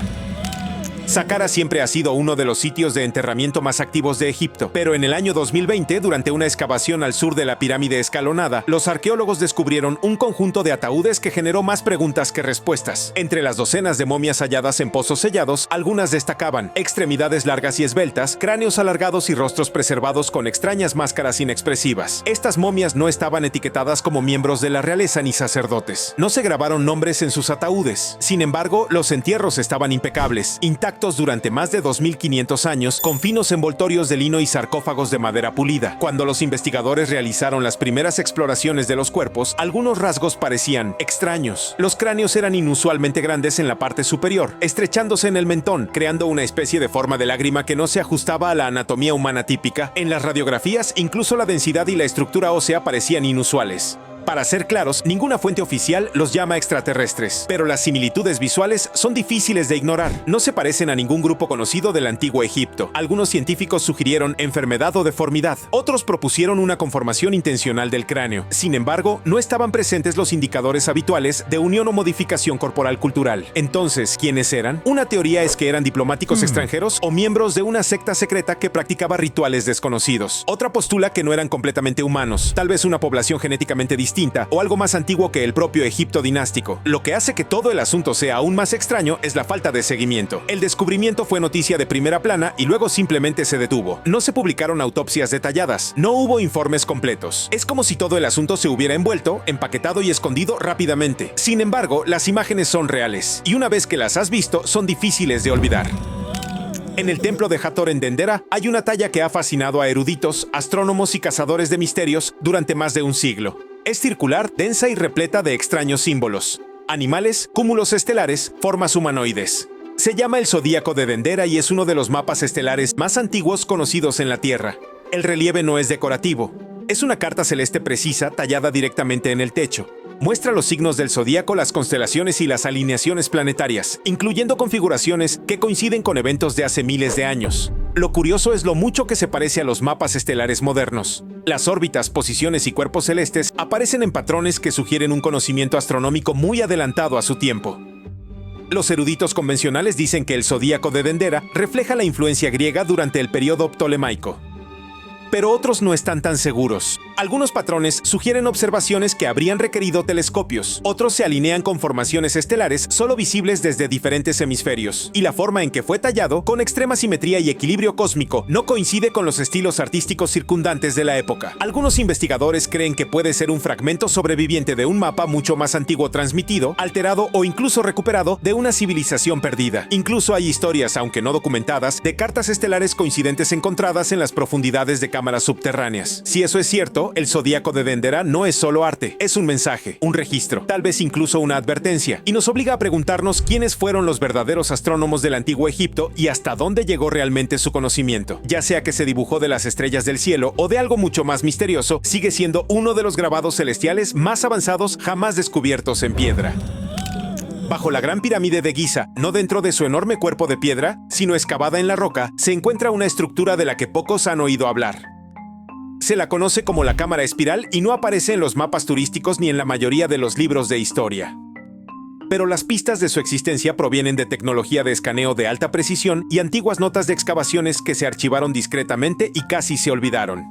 Saqqara siempre ha sido uno de los sitios de enterramiento más activos de Egipto, pero en el año 2020, durante una excavación al sur de la pirámide escalonada, los arqueólogos descubrieron un conjunto de ataúdes que generó más preguntas que respuestas. Entre las docenas de momias halladas en pozos sellados, algunas destacaban: extremidades largas y esbeltas, cráneos alargados y rostros preservados con extrañas máscaras inexpresivas. Estas momias no estaban etiquetadas como miembros de la realeza ni sacerdotes. No se grabaron nombres en sus ataúdes. Sin embargo, los entierros estaban impecables, intactos durante más de 2500 años, con finos envoltorios de lino y sarcófagos de madera pulida. Cuando los investigadores realizaron las primeras exploraciones de los cuerpos, algunos rasgos parecían extraños. Los cráneos eran inusualmente grandes en la parte superior, estrechándose en el mentón, creando una especie de forma de lágrima que no se ajustaba a la anatomía humana típica. En las radiografías, incluso la densidad y la estructura ósea parecían inusuales. Para ser claros, ninguna fuente oficial los llama extraterrestres, pero las similitudes visuales son difíciles de ignorar. No se parecen a ningún grupo conocido del antiguo Egipto. Algunos científicos sugirieron enfermedad o deformidad. Otros propusieron una conformación intencional del cráneo. Sin embargo, no estaban presentes los indicadores habituales de unión o modificación corporal cultural. Entonces, ¿quiénes eran? Una teoría es que eran diplomáticos extranjeros o miembros de una secta secreta que practicaba rituales desconocidos. Otra postula que no eran completamente humanos, tal vez una población genéticamente distinta o algo más antiguo que el propio Egipto dinástico. Lo que hace que todo el asunto sea aún más extraño es la falta de seguimiento. El descubrimiento fue noticia de primera plana y luego simplemente se detuvo. No se publicaron autopsias detalladas, no hubo informes completos. Es como si todo el asunto se hubiera envuelto, empaquetado y escondido rápidamente. Sin embargo, las imágenes son reales y una vez que las has visto, son difíciles de olvidar. En el templo de Hathor en Dendera hay una talla que ha fascinado a eruditos, astrónomos y cazadores de misterios durante más de un siglo. Es circular, densa y repleta de extraños símbolos. Animales, cúmulos estelares, formas humanoides. Se llama el Zodíaco de Dendera y es uno de los mapas estelares más antiguos conocidos en la Tierra. El relieve no es decorativo. Es una carta celeste precisa tallada directamente en el techo. Muestra los signos del zodíaco, las constelaciones y las alineaciones planetarias, incluyendo configuraciones que coinciden con eventos de hace miles de años. Lo curioso es lo mucho que se parece a los mapas estelares modernos. Las órbitas, posiciones y cuerpos celestes aparecen en patrones que sugieren un conocimiento astronómico muy adelantado a su tiempo. Los eruditos convencionales dicen que el zodíaco de Dendera refleja la influencia griega durante el periodo ptolemaico. Pero otros no están tan seguros. Algunos patrones sugieren observaciones que habrían requerido telescopios. Otros se alinean con formaciones estelares solo visibles desde diferentes hemisferios. Y la forma en que fue tallado, con extrema simetría y equilibrio cósmico, no coincide con los estilos artísticos circundantes de la época. Algunos investigadores creen que puede ser un fragmento sobreviviente de un mapa mucho más antiguo transmitido, alterado o incluso recuperado de una civilización perdida. Incluso hay historias, aunque no documentadas, de cartas estelares coincidentes encontradas en las profundidades de cámaras subterráneas. Si eso es cierto, el zodíaco de Dendera no es solo arte, es un mensaje, un registro, tal vez incluso una advertencia, y nos obliga a preguntarnos quiénes fueron los verdaderos astrónomos del antiguo Egipto y hasta dónde llegó realmente su conocimiento. Ya sea que se dibujó de las estrellas del cielo o de algo mucho más misterioso, sigue siendo uno de los grabados celestiales más avanzados jamás descubiertos en piedra. Bajo la Gran Pirámide de Giza, no dentro de su enorme cuerpo de piedra, sino excavada en la roca, se encuentra una estructura de la que pocos han oído hablar. Se la conoce como la cámara espiral y no aparece en los mapas turísticos ni en la mayoría de los libros de historia. Pero las pistas de su existencia provienen de tecnología de escaneo de alta precisión y antiguas notas de excavaciones que se archivaron discretamente y casi se olvidaron.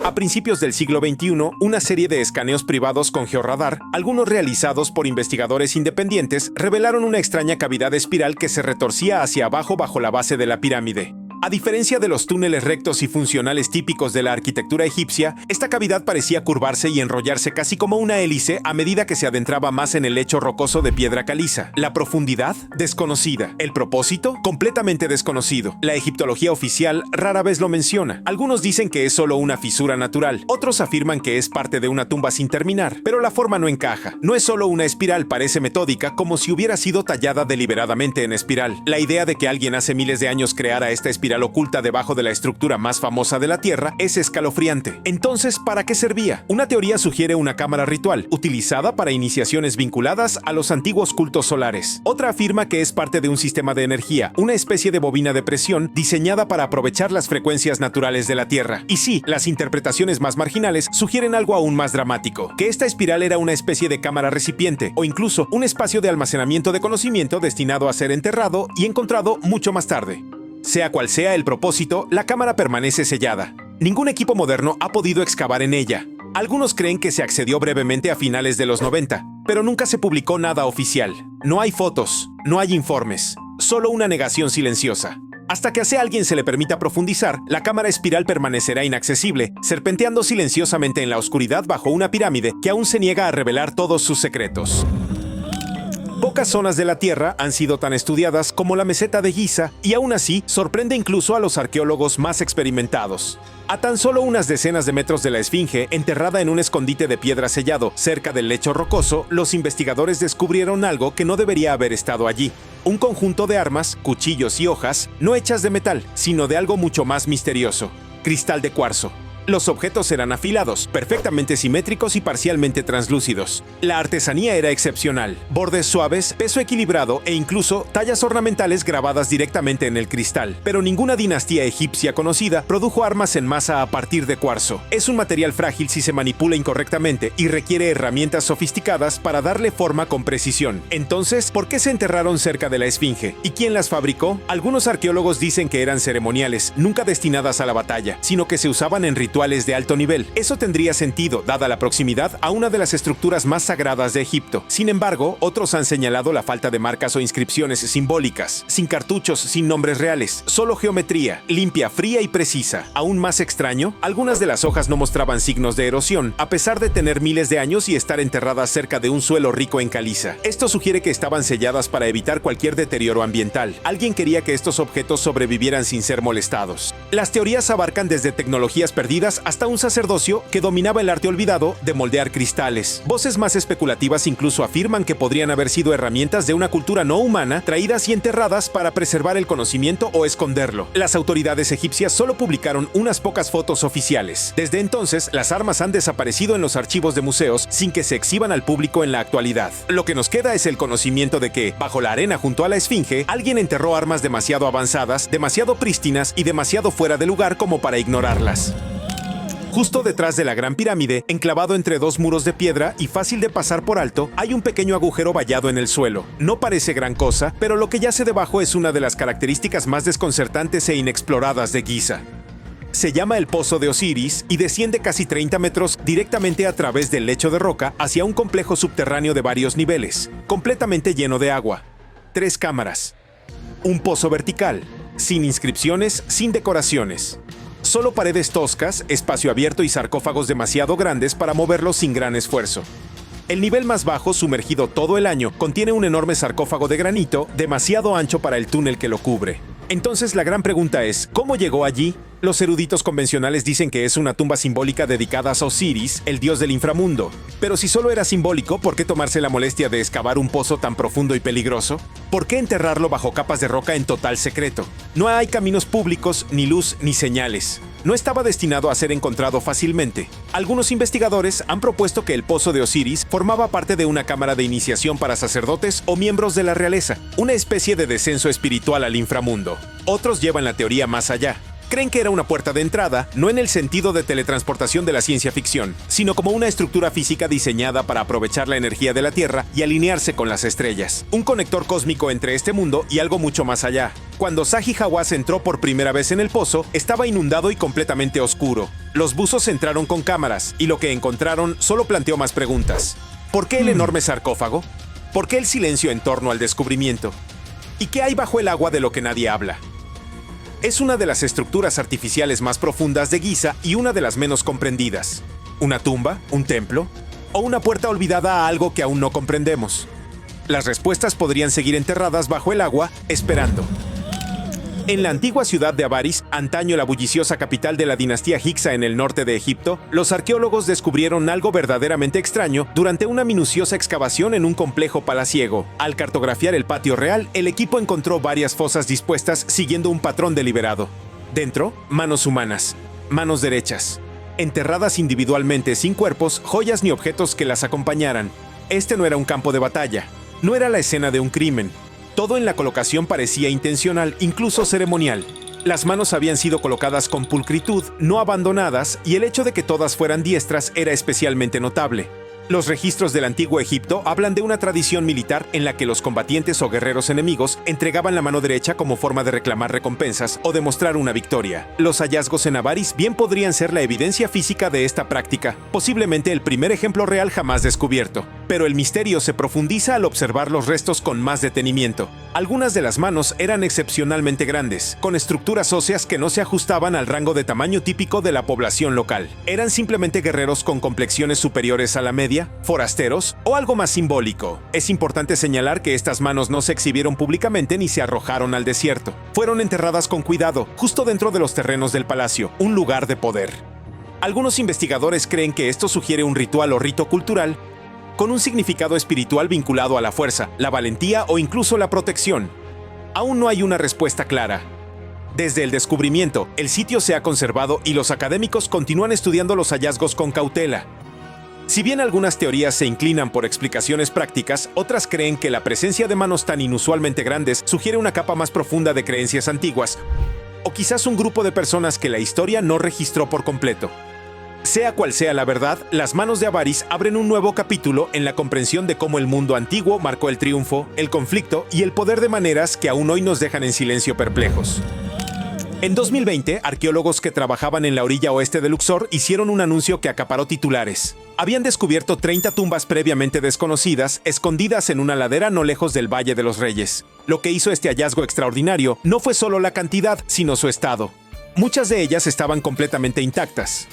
A principios del siglo XXI, una serie de escaneos privados con georradar, algunos realizados por investigadores independientes, revelaron una extraña cavidad espiral que se retorcía hacia abajo bajo la base de la pirámide. A diferencia de los túneles rectos y funcionales típicos de la arquitectura egipcia, esta cavidad parecía curvarse y enrollarse casi como una hélice a medida que se adentraba más en el lecho rocoso de piedra caliza. La profundidad, desconocida. El propósito, completamente desconocido. La egiptología oficial rara vez lo menciona. Algunos dicen que es solo una fisura natural. Otros afirman que es parte de una tumba sin terminar. Pero la forma no encaja. No es solo una espiral, parece metódica, como si hubiera sido tallada deliberadamente en espiral. La idea de que alguien hace miles de años creara esta espiral oculta debajo de la estructura más famosa de la Tierra es escalofriante. Entonces, ¿para qué servía? Una teoría sugiere una cámara ritual, utilizada para iniciaciones vinculadas a los antiguos cultos solares. Otra afirma que es parte de un sistema de energía, una especie de bobina de presión diseñada para aprovechar las frecuencias naturales de la Tierra. Y sí, las interpretaciones más marginales sugieren algo aún más dramático, que esta espiral era una especie de cámara recipiente, o incluso un espacio de almacenamiento de conocimiento destinado a ser enterrado y encontrado mucho más tarde. Sea cual sea el propósito, la cámara permanece sellada. Ningún equipo moderno ha podido excavar en ella. Algunos creen que se accedió brevemente a finales de los 90, pero nunca se publicó nada oficial. No hay fotos, no hay informes, solo una negación silenciosa. Hasta que a alguien se le permita profundizar, la cámara espiral permanecerá inaccesible, serpenteando silenciosamente en la oscuridad bajo una pirámide que aún se niega a revelar todos sus secretos. Pocas zonas de la Tierra han sido tan estudiadas como la meseta de Giza y aún así sorprende incluso a los arqueólogos más experimentados. A tan solo unas decenas de metros de la Esfinge, enterrada en un escondite de piedra sellado cerca del lecho rocoso, los investigadores descubrieron algo que no debería haber estado allí. Un conjunto de armas, cuchillos y hojas, no hechas de metal, sino de algo mucho más misterioso: cristal de cuarzo. Los objetos eran afilados, perfectamente simétricos y parcialmente translúcidos. La artesanía era excepcional: bordes suaves, peso equilibrado e incluso tallas ornamentales grabadas directamente en el cristal. Pero ninguna dinastía egipcia conocida produjo armas en masa a partir de cuarzo. Es un material frágil si se manipula incorrectamente y requiere herramientas sofisticadas para darle forma con precisión. Entonces, ¿por qué se enterraron cerca de la Esfinge? ¿Y quién las fabricó? Algunos arqueólogos dicen que eran ceremoniales, nunca destinadas a la batalla, sino que se usaban en rituales rituales de alto nivel. Eso tendría sentido, dada la proximidad a una de las estructuras más sagradas de Egipto. Sin embargo, otros han señalado la falta de marcas o inscripciones simbólicas, sin cartuchos, sin nombres reales, solo geometría, limpia, fría y precisa. Aún más extraño, algunas de las hojas no mostraban signos de erosión, a pesar de tener miles de años y estar enterradas cerca de un suelo rico en caliza. Esto sugiere que estaban selladas para evitar cualquier deterioro ambiental. Alguien quería que estos objetos sobrevivieran sin ser molestados. Las teorías abarcan desde tecnologías perdidas hasta un sacerdocio que dominaba el arte olvidado de moldear cristales. Voces más especulativas incluso afirman que podrían haber sido herramientas de una cultura no humana traídas y enterradas para preservar el conocimiento o esconderlo. Las autoridades egipcias solo publicaron unas pocas fotos oficiales. Desde entonces, las armas han desaparecido en los archivos de museos sin que se exhiban al público en la actualidad. Lo que nos queda es el conocimiento de que, bajo la arena junto a la esfinge, alguien enterró armas demasiado avanzadas, demasiado prístinas y demasiado fuera de lugar como para ignorarlas. Justo detrás de la Gran Pirámide, enclavado entre dos muros de piedra y fácil de pasar por alto, hay un pequeño agujero vallado en el suelo. No parece gran cosa, pero lo que yace debajo es una de las características más desconcertantes e inexploradas de Giza. Se llama el Pozo de Osiris y desciende casi 30 metros directamente a través del lecho de roca hacia un complejo subterráneo de varios niveles, completamente lleno de agua. 3 cámaras. Un pozo vertical, sin inscripciones, sin decoraciones. Solo paredes toscas, espacio abierto y sarcófagos demasiado grandes para moverlos sin gran esfuerzo. El nivel más bajo, sumergido todo el año, contiene un enorme sarcófago de granito, demasiado ancho para el túnel que lo cubre. Entonces la gran pregunta es, ¿cómo llegó allí? Los eruditos convencionales dicen que es una tumba simbólica dedicada a Osiris, el dios del inframundo. Pero si solo era simbólico, ¿por qué tomarse la molestia de excavar un pozo tan profundo y peligroso? ¿Por qué enterrarlo bajo capas de roca en total secreto? No hay caminos públicos, ni luz, ni señales. No estaba destinado a ser encontrado fácilmente. Algunos investigadores han propuesto que el Pozo de Osiris formaba parte de una cámara de iniciación para sacerdotes o miembros de la realeza, una especie de descenso espiritual al inframundo. Otros llevan la teoría más allá. Creen que era una puerta de entrada, no en el sentido de teletransportación de la ciencia ficción, sino como una estructura física diseñada para aprovechar la energía de la Tierra y alinearse con las estrellas. Un conector cósmico entre este mundo y algo mucho más allá. Cuando Zahi Hawass entró por primera vez en el pozo, estaba inundado y completamente oscuro. Los buzos entraron con cámaras, y lo que encontraron solo planteó más preguntas. ¿Por qué el enorme sarcófago? ¿Por qué el silencio en torno al descubrimiento? ¿Y qué hay bajo el agua de lo que nadie habla? Es una de las estructuras artificiales más profundas de Giza y una de las menos comprendidas. ¿Una tumba? ¿Un templo? ¿O una puerta olvidada a algo que aún no comprendemos? Las respuestas podrían seguir enterradas bajo el agua, esperando. En la antigua ciudad de Avaris, antaño la bulliciosa capital de la dinastía Hyksa en el norte de Egipto, los arqueólogos descubrieron algo verdaderamente extraño durante una minuciosa excavación en un complejo palaciego. Al cartografiar el patio real, el equipo encontró varias fosas dispuestas siguiendo un patrón deliberado. Dentro, manos humanas, manos derechas, enterradas individualmente sin cuerpos, joyas ni objetos que las acompañaran. Este no era un campo de batalla, no era la escena de un crimen. Todo en la colocación parecía intencional, incluso ceremonial. Las manos habían sido colocadas con pulcritud, no abandonadas, y el hecho de que todas fueran diestras era especialmente notable. Los registros del antiguo Egipto hablan de una tradición militar en la que los combatientes o guerreros enemigos entregaban la mano derecha como forma de reclamar recompensas o demostrar una victoria. Los hallazgos en Avaris bien podrían ser la evidencia física de esta práctica, posiblemente el primer ejemplo real jamás descubierto. Pero el misterio se profundiza al observar los restos con más detenimiento. Algunas de las manos eran excepcionalmente grandes, con estructuras óseas que no se ajustaban al rango de tamaño típico de la población local. Eran simplemente guerreros con complexiones superiores a la media, forasteros o algo más simbólico. Es importante señalar que estas manos no se exhibieron públicamente ni se arrojaron al desierto. Fueron enterradas con cuidado, justo dentro de los terrenos del palacio, un lugar de poder. Algunos investigadores creen que esto sugiere un ritual o rito cultural con un significado espiritual vinculado a la fuerza, la valentía o incluso la protección. Aún no hay una respuesta clara. Desde el descubrimiento, el sitio se ha conservado y los académicos continúan estudiando los hallazgos con cautela. Si bien algunas teorías se inclinan por explicaciones prácticas, otras creen que la presencia de manos tan inusualmente grandes sugiere una capa más profunda de creencias antiguas, o quizás un grupo de personas que la historia no registró por completo. Sea cual sea la verdad, las manos de Avaris abren un nuevo capítulo en la comprensión de cómo el mundo antiguo marcó el triunfo, el conflicto y el poder de maneras que aún hoy nos dejan en silencio perplejos. En 2020, arqueólogos que trabajaban en la orilla oeste de Luxor hicieron un anuncio que acaparó titulares. Habían descubierto 30 tumbas previamente desconocidas, escondidas en una ladera no lejos del Valle de los Reyes. Lo que hizo este hallazgo extraordinario no fue solo la cantidad, sino su estado. Muchas de ellas estaban completamente intactas.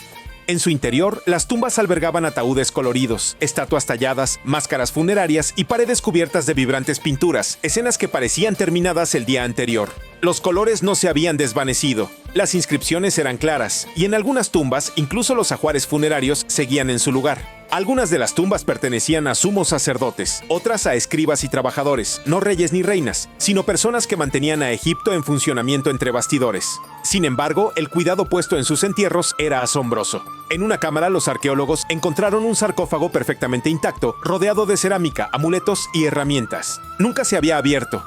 En su interior, las tumbas albergaban ataúdes coloridos, estatuas talladas, máscaras funerarias y paredes cubiertas de vibrantes pinturas, escenas que parecían terminadas el día anterior. Los colores no se habían desvanecido, las inscripciones eran claras, y en algunas tumbas, incluso los ajuares funerarios seguían en su lugar. Algunas de las tumbas pertenecían a sumos sacerdotes, otras a escribas y trabajadores, no reyes ni reinas, sino personas que mantenían a Egipto en funcionamiento entre bastidores. Sin embargo, el cuidado puesto en sus entierros era asombroso. En una cámara, los arqueólogos encontraron un sarcófago perfectamente intacto, rodeado de cerámica, amuletos y herramientas. Nunca se había abierto.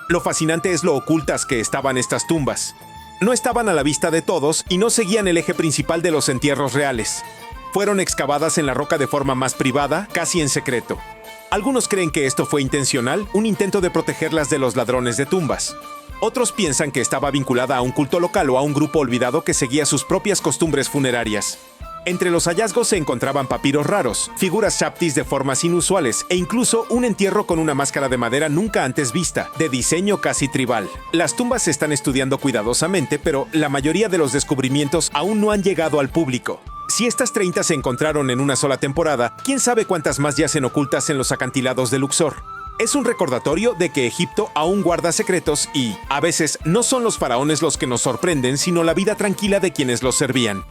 Lo fascinante es lo ocultas que estaban estas tumbas. No estaban a la vista de todos y no seguían el eje principal de los entierros reales. Fueron excavadas en la roca de forma más privada, casi en secreto. Algunos creen que esto fue intencional, un intento de protegerlas de los ladrones de tumbas. Otros piensan que estaba vinculada a un culto local o a un grupo olvidado que seguía sus propias costumbres funerarias. Entre los hallazgos se encontraban papiros raros, figuras shaptis de formas inusuales e incluso un entierro con una máscara de madera nunca antes vista, de diseño casi tribal. Las tumbas se están estudiando cuidadosamente, pero la mayoría de los descubrimientos aún no han llegado al público. Si estas 30 se encontraron en una sola temporada, ¿quién sabe cuántas más yacen ocultas en los acantilados de Luxor? Es un recordatorio de que Egipto aún guarda secretos y, a veces, no son los faraones los que nos sorprenden, sino la vida tranquila de quienes los servían.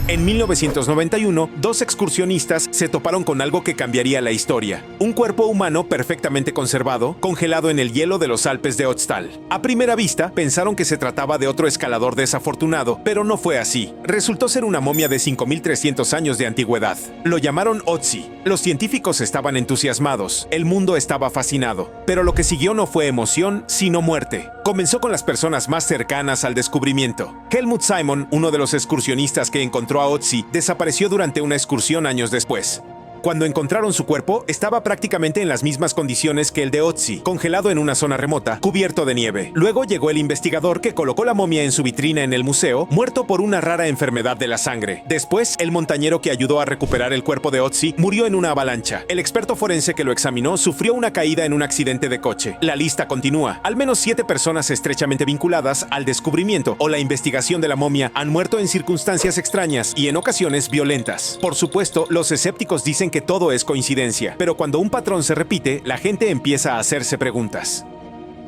En 1991, dos excursionistas se toparon con algo que cambiaría la historia. Un cuerpo humano perfectamente conservado, congelado en el hielo de los Alpes de Ötztal. A primera vista, pensaron que se trataba de otro escalador desafortunado, pero no fue así. Resultó ser una momia de 5.300 años de antigüedad. Lo llamaron Otzi. Los científicos estaban entusiasmados. El mundo estaba fascinado. Pero lo que siguió no fue emoción, sino muerte. Comenzó con las personas más cercanas al descubrimiento. Helmut Simon, uno de los excursionistas que encontró a Otzi, desapareció durante una excursión años después. Cuando encontraron su cuerpo, estaba prácticamente en las mismas condiciones que el de Otzi, congelado en una zona remota, cubierto de nieve. Luego llegó el investigador que colocó la momia en su vitrina en el museo, muerto por una rara enfermedad de la sangre. Después, el montañero que ayudó a recuperar el cuerpo de Otzi murió en una avalancha. El experto forense que lo examinó sufrió una caída en un accidente de coche. La lista continúa. Al menos 7 personas estrechamente vinculadas al descubrimiento o la investigación de la momia han muerto en circunstancias extrañas y en ocasiones violentas. Por supuesto, los escépticos dicen que todo es coincidencia, pero cuando un patrón se repite, la gente empieza a hacerse preguntas.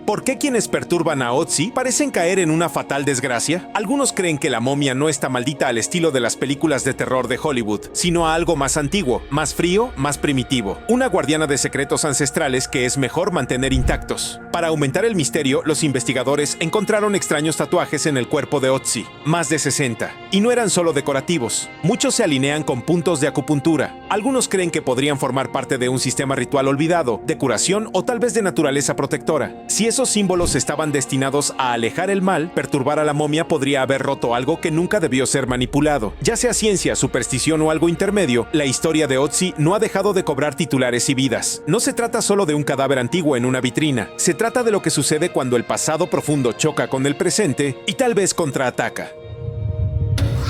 ¿Por qué quienes perturban a Otzi parecen caer en una fatal desgracia? Algunos creen que la momia no está maldita al estilo de las películas de terror de Hollywood, sino a algo más antiguo, más frío, más primitivo. Una guardiana de secretos ancestrales que es mejor mantener intactos. Para aumentar el misterio, los investigadores encontraron extraños tatuajes en el cuerpo de Otzi, más de 60. Y no eran solo decorativos. Muchos se alinean con puntos de acupuntura. Algunos creen que podrían formar parte de un sistema ritual olvidado, de curación o tal vez de naturaleza protectora. Si esos símbolos estaban destinados a alejar el mal, perturbar a la momia podría haber roto algo que nunca debió ser manipulado. Ya sea ciencia, superstición o algo intermedio, la historia de Otzi no ha dejado de cobrar titulares y vidas. No se trata solo de un cadáver antiguo en una vitrina, se trata de lo que sucede cuando el pasado profundo choca con el presente y tal vez contraataca.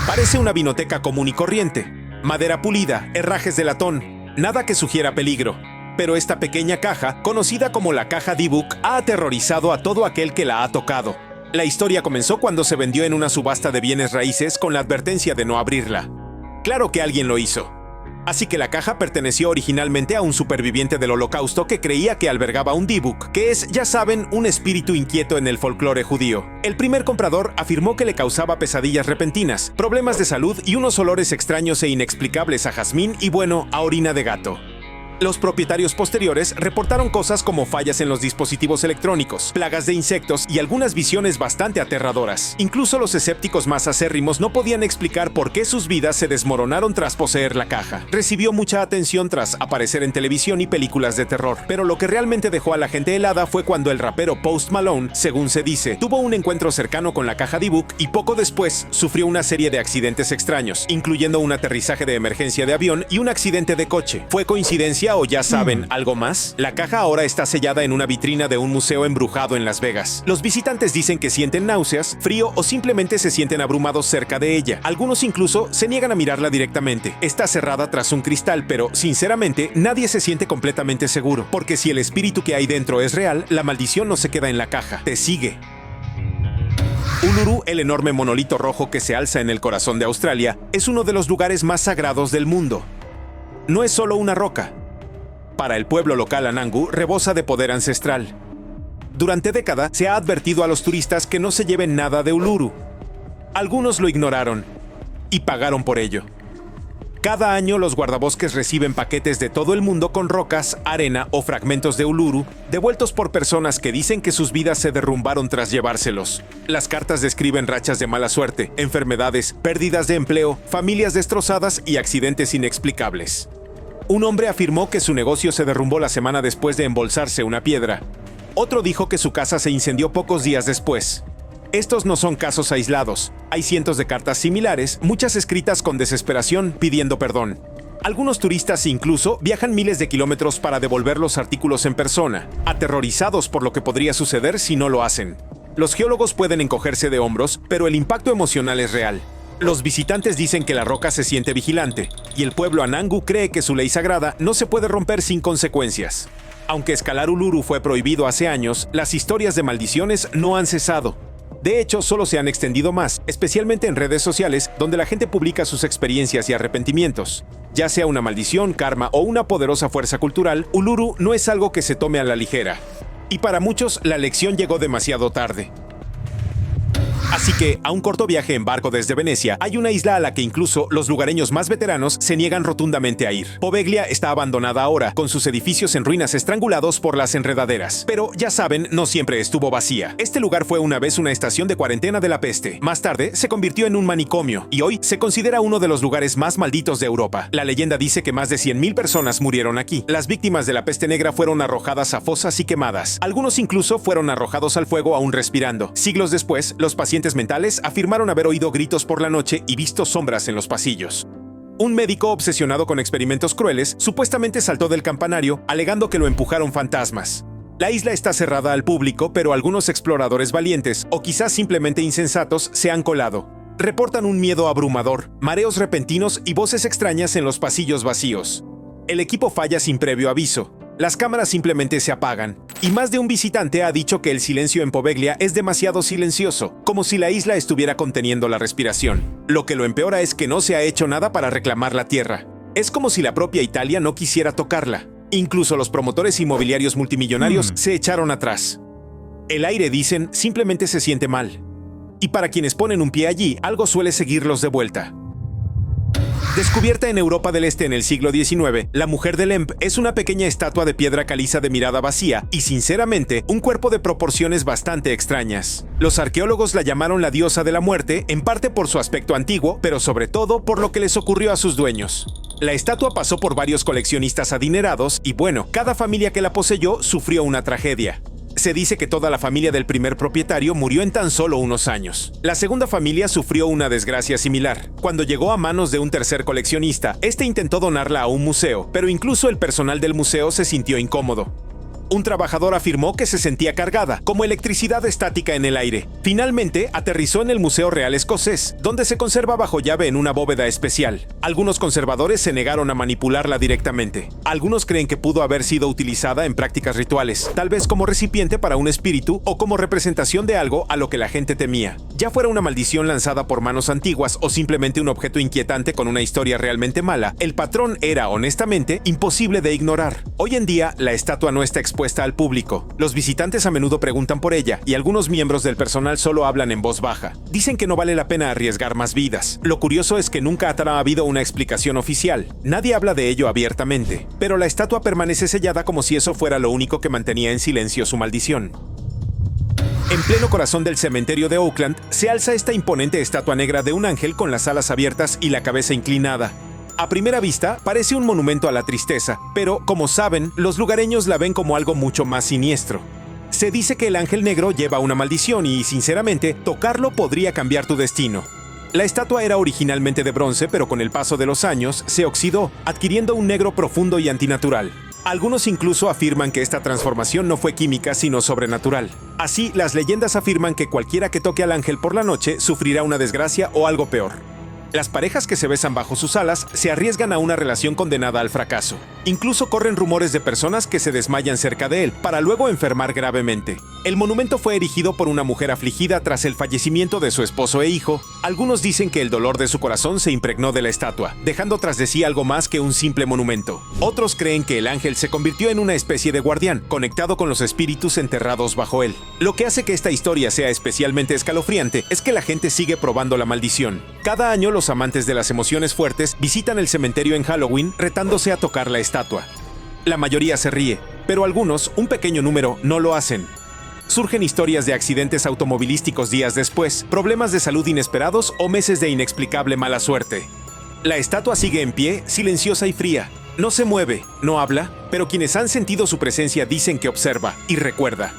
Parece una vinoteca común y corriente. Madera pulida, herrajes de latón, nada que sugiera peligro. Pero esta pequeña caja, conocida como la caja Dybbuk, ha aterrorizado a todo aquel que la ha tocado. La historia comenzó cuando se vendió en una subasta de bienes raíces con la advertencia de no abrirla. Claro que alguien lo hizo. Así que la caja perteneció originalmente a un superviviente del Holocausto que creía que albergaba un Dybbuk, que es, ya saben, un espíritu inquieto en el folclore judío. El primer comprador afirmó que le causaba pesadillas repentinas, problemas de salud y unos olores extraños e inexplicables a jazmín y, bueno, a orina de gato. Los propietarios posteriores reportaron cosas como fallas en los dispositivos electrónicos, plagas de insectos y algunas visiones bastante aterradoras. Incluso los escépticos más acérrimos no podían explicar por qué sus vidas se desmoronaron tras poseer la caja. Recibió mucha atención tras aparecer en televisión y películas de terror, pero lo que realmente dejó a la gente helada fue cuando el rapero Post Malone, según se dice, tuvo un encuentro cercano con la caja Dybbuk y poco después sufrió una serie de accidentes extraños, incluyendo un aterrizaje de emergencia de avión y un accidente de coche. ¿Fue coincidencia coincidencia o ya saben algo más? La caja ahora está sellada en una vitrina de un museo embrujado en Las Vegas. Los visitantes dicen que sienten náuseas, frío o simplemente se sienten abrumados cerca de ella. Algunos incluso se niegan a mirarla directamente. Está cerrada tras un cristal, pero sinceramente nadie se siente completamente seguro, porque si el espíritu que hay dentro es real, la maldición no se queda en la caja, te sigue. Uluru, el enorme monolito rojo que se alza en el corazón de Australia, es uno de los lugares más sagrados del mundo. No es solo una roca. Para el pueblo local Anangu, rebosa de poder ancestral. Durante décadas se ha advertido a los turistas que no se lleven nada de Uluru. Algunos lo ignoraron y pagaron por ello. Cada año los guardabosques reciben paquetes de todo el mundo con rocas, arena o fragmentos de Uluru, devueltos por personas que dicen que sus vidas se derrumbaron tras llevárselos. Las cartas describen rachas de mala suerte, enfermedades, pérdidas de empleo, familias destrozadas y accidentes inexplicables. Un hombre afirmó que su negocio se derrumbó la semana después de embolsarse una piedra. Otro dijo que su casa se incendió pocos días después. Estos no son casos aislados. Hay cientos de cartas similares, muchas escritas con desesperación pidiendo perdón. Algunos turistas incluso viajan miles de kilómetros para devolver los artículos en persona, aterrorizados por lo que podría suceder si no lo hacen. Los geólogos pueden encogerse de hombros, pero el impacto emocional es real. Los visitantes dicen que la roca se siente vigilante, y el pueblo Anangu cree que su ley sagrada no se puede romper sin consecuencias. Aunque escalar Uluru fue prohibido hace años, las historias de maldiciones no han cesado. De hecho, solo se han extendido más, especialmente en redes sociales, donde la gente publica sus experiencias y arrepentimientos. Ya sea una maldición, karma o una poderosa fuerza cultural, Uluru no es algo que se tome a la ligera. Y para muchos, la lección llegó demasiado tarde. Así que, a un corto viaje en barco desde Venecia, hay una isla a la que incluso los lugareños más veteranos se niegan rotundamente a ir. Poveglia está abandonada ahora, con sus edificios en ruinas estrangulados por las enredaderas. Pero, ya saben, no siempre estuvo vacía. Este lugar fue una vez una estación de cuarentena de la peste. Más tarde, se convirtió en un manicomio, y hoy se considera uno de los lugares más malditos de Europa. La leyenda dice que más de 100.000 personas murieron aquí. Las víctimas de la peste negra fueron arrojadas a fosas y quemadas. Algunos incluso fueron arrojados al fuego aún respirando. Siglos después, los pacientes mentales afirmaron haber oído gritos por la noche y visto sombras en los pasillos. Un médico obsesionado con experimentos crueles supuestamente saltó del campanario alegando que lo empujaron fantasmas. La isla está cerrada al público, pero algunos exploradores valientes, o quizás simplemente insensatos, se han colado. Reportan un miedo abrumador, mareos repentinos y voces extrañas en los pasillos vacíos. El equipo falla sin previo aviso. Las cámaras simplemente se apagan, y más de un visitante ha dicho que el silencio en Poveglia es demasiado silencioso, como si la isla estuviera conteniendo la respiración. Lo que lo empeora es que no se ha hecho nada para reclamar la tierra. Es como si la propia Italia no quisiera tocarla. Incluso los promotores inmobiliarios multimillonarios se echaron atrás. El aire, dicen, simplemente se siente mal. Y para quienes ponen un pie allí, algo suele seguirlos de vuelta. Descubierta en Europa del Este en el siglo XIX, la mujer de Lemp es una pequeña estatua de piedra caliza de mirada vacía y, sinceramente, un cuerpo de proporciones bastante extrañas. Los arqueólogos la llamaron la diosa de la muerte, en parte por su aspecto antiguo, pero sobre todo por lo que les ocurrió a sus dueños. La estatua pasó por varios coleccionistas adinerados y, bueno, cada familia que la poseyó sufrió una tragedia. Se dice que toda la familia del primer propietario murió en tan solo unos años. La segunda familia sufrió una desgracia similar. Cuando llegó a manos de un tercer coleccionista, este intentó donarla a un museo, pero incluso el personal del museo se sintió incómodo. Un trabajador afirmó que se sentía cargada, como electricidad estática en el aire. Finalmente, aterrizó en el Museo Real Escocés, donde se conserva bajo llave en una bóveda especial. Algunos conservadores se negaron a manipularla directamente. Algunos creen que pudo haber sido utilizada en prácticas rituales, tal vez como recipiente para un espíritu o como representación de algo a lo que la gente temía. Ya fuera una maldición lanzada por manos antiguas o simplemente un objeto inquietante con una historia realmente mala, el patrón era, honestamente, imposible de ignorar. Hoy en día, la estatua no está expuesta al público. Los visitantes a menudo preguntan por ella y algunos miembros del personal solo hablan en voz baja. Dicen que no vale la pena arriesgar más vidas. Lo curioso es que nunca ha habido una explicación oficial. Nadie habla de ello abiertamente, pero la estatua permanece sellada como si eso fuera lo único que mantenía en silencio su maldición. En pleno corazón del cementerio de Oakland, se alza esta imponente estatua negra de un ángel con las alas abiertas y la cabeza inclinada. A primera vista, parece un monumento a la tristeza, pero, como saben, los lugareños la ven como algo mucho más siniestro. Se dice que el ángel negro lleva una maldición y, sinceramente, tocarlo podría cambiar tu destino. La estatua era originalmente de bronce, pero con el paso de los años se oxidó, adquiriendo un negro profundo y antinatural. Algunos incluso afirman que esta transformación no fue química, sino sobrenatural. Así, las leyendas afirman que cualquiera que toque al ángel por la noche sufrirá una desgracia o algo peor. Las parejas que se besan bajo sus alas se arriesgan a una relación condenada al fracaso. Incluso corren rumores de personas que se desmayan cerca de él, para luego enfermar gravemente. El monumento fue erigido por una mujer afligida tras el fallecimiento de su esposo e hijo. Algunos dicen que el dolor de su corazón se impregnó de la estatua, dejando tras de sí algo más que un simple monumento. Otros creen que el ángel se convirtió en una especie de guardián, conectado con los espíritus enterrados bajo él. Lo que hace que esta historia sea especialmente escalofriante es que la gente sigue probando la maldición. Cada año los amantes de las emociones fuertes visitan el cementerio en Halloween retándose a tocar la estatua. La mayoría se ríe, pero algunos, un pequeño número, no lo hacen. Surgen historias de accidentes automovilísticos días después, problemas de salud inesperados o meses de inexplicable mala suerte. La estatua sigue en pie, silenciosa y fría. No se mueve, no habla, pero quienes han sentido su presencia dicen que observa y recuerda.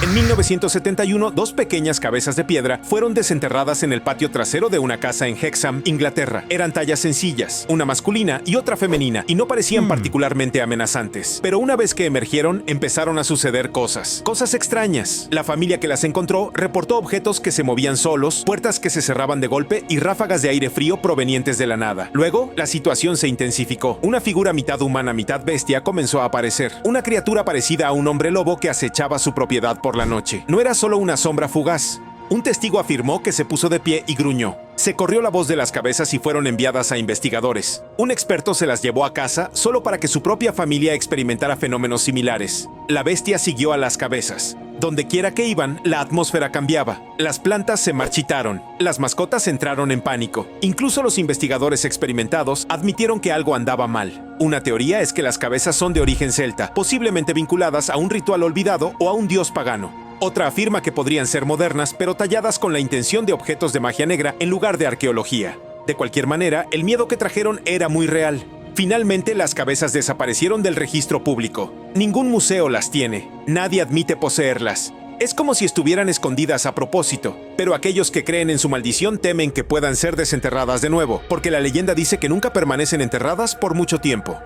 En 1971, dos pequeñas cabezas de piedra fueron desenterradas en el patio trasero de una casa en Hexham, Inglaterra. Eran tallas sencillas, una masculina y otra femenina, y no parecían particularmente amenazantes. Pero una vez que emergieron, empezaron a suceder cosas extrañas. La familia que las encontró reportó objetos que se movían solos, puertas que se cerraban de golpe y ráfagas de aire frío provenientes de la nada. Luego, la situación se intensificó. Una figura mitad humana, mitad bestia comenzó a aparecer. Una criatura parecida a un hombre lobo que acechaba su propiedad por la noche. No era solo una sombra fugaz. Un testigo afirmó que se puso de pie y gruñó. Se corrió la voz de las cabezas y fueron enviadas a investigadores. Un experto se las llevó a casa solo para que su propia familia experimentara fenómenos similares. La bestia siguió a las cabezas. Donde quiera que iban, la atmósfera cambiaba. Las plantas se marchitaron. Las mascotas entraron en pánico. Incluso los investigadores experimentados admitieron que algo andaba mal. Una teoría es que las cabezas son de origen celta, posiblemente vinculadas a un ritual olvidado o a un dios pagano. Otra afirma que podrían ser modernas, pero talladas con la intención de objetos de magia negra en lugar de arqueología. De cualquier manera, el miedo que trajeron era muy real. Finalmente, las cabezas desaparecieron del registro público. Ningún museo las tiene. Nadie admite poseerlas. Es como si estuvieran escondidas a propósito, pero aquellos que creen en su maldición temen que puedan ser desenterradas de nuevo, porque la leyenda dice que nunca permanecen enterradas por mucho tiempo.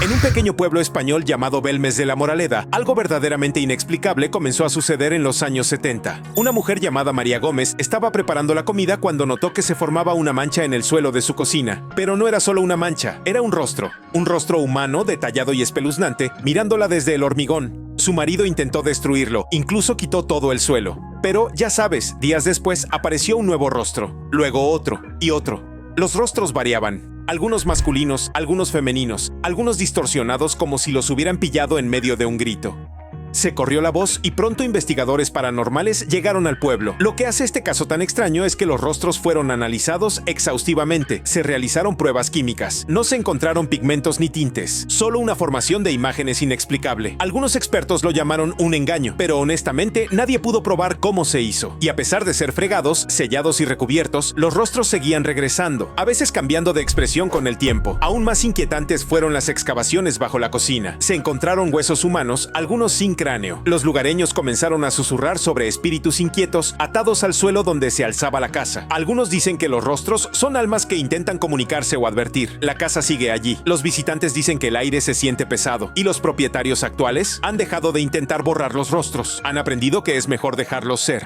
En un pequeño pueblo español llamado Belmes de la Moraleda, algo verdaderamente inexplicable comenzó a suceder en los años 70. Una mujer llamada María Gómez estaba preparando la comida cuando notó que se formaba una mancha en el suelo de su cocina. Pero no era solo una mancha, era un rostro humano detallado y espeluznante, mirándola desde el hormigón. Su marido intentó destruirlo, incluso quitó todo el suelo. Pero, ya sabes, días después apareció un nuevo rostro, luego otro y otro. Los rostros variaban. Algunos masculinos, algunos femeninos, algunos distorsionados como si los hubieran pillado en medio de un grito. Se corrió la voz y pronto investigadores paranormales llegaron al pueblo. Lo que hace este caso tan extraño es que los rostros fueron analizados exhaustivamente. Se realizaron pruebas químicas. No se encontraron pigmentos ni tintes, solo una formación de imágenes inexplicable. Algunos expertos lo llamaron un engaño, pero honestamente nadie pudo probar cómo se hizo. Y a pesar de ser fregados, sellados y recubiertos, los rostros seguían regresando, a veces cambiando de expresión con el tiempo. Aún más inquietantes fueron las excavaciones bajo la cocina. Se encontraron huesos humanos, algunos sin cráneo. Los lugareños comenzaron a susurrar sobre espíritus inquietos atados al suelo donde se alzaba la casa. Algunos dicen que los rostros son almas que intentan comunicarse o advertir. La casa sigue allí. Los visitantes dicen que el aire se siente pesado y los propietarios actuales han dejado de intentar borrar los rostros. Han aprendido que es mejor dejarlos ser.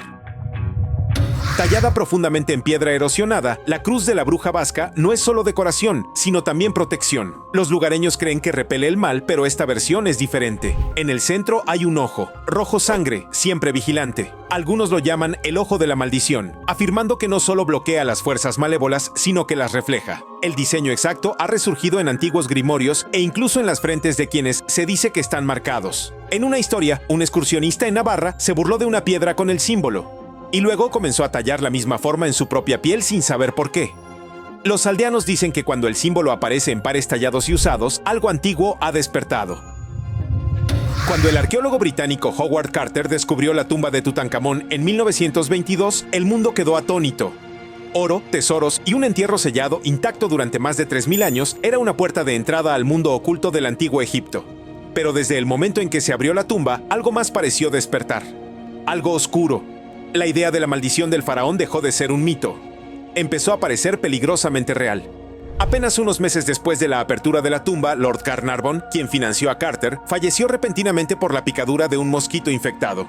Tallada profundamente en piedra erosionada, la cruz de la bruja vasca no es solo decoración, sino también protección. Los lugareños creen que repele el mal, pero esta versión es diferente. En el centro hay un ojo, rojo sangre, siempre vigilante. Algunos lo llaman el ojo de la maldición, afirmando que no solo bloquea las fuerzas malévolas, sino que las refleja. El diseño exacto ha resurgido en antiguos grimorios e incluso en las frentes de quienes se dice que están marcados. En una historia, un excursionista en Navarra se burló de una piedra con el símbolo, y luego comenzó a tallar la misma forma en su propia piel sin saber por qué. Los aldeanos dicen que cuando el símbolo aparece en pares tallados y usados, algo antiguo ha despertado. Cuando el arqueólogo británico Howard Carter descubrió la tumba de Tutankamón en 1922, el mundo quedó atónito. Oro, tesoros y un entierro sellado intacto durante más de 3000 años era una puerta de entrada al mundo oculto del antiguo Egipto. Pero desde el momento en que se abrió la tumba, algo más pareció despertar. Algo oscuro. La idea de la maldición del faraón dejó de ser un mito. Empezó a parecer peligrosamente real. Apenas unos meses después de la apertura de la tumba, Lord Carnarvon, quien financió a Carter, falleció repentinamente por la picadura de un mosquito infectado.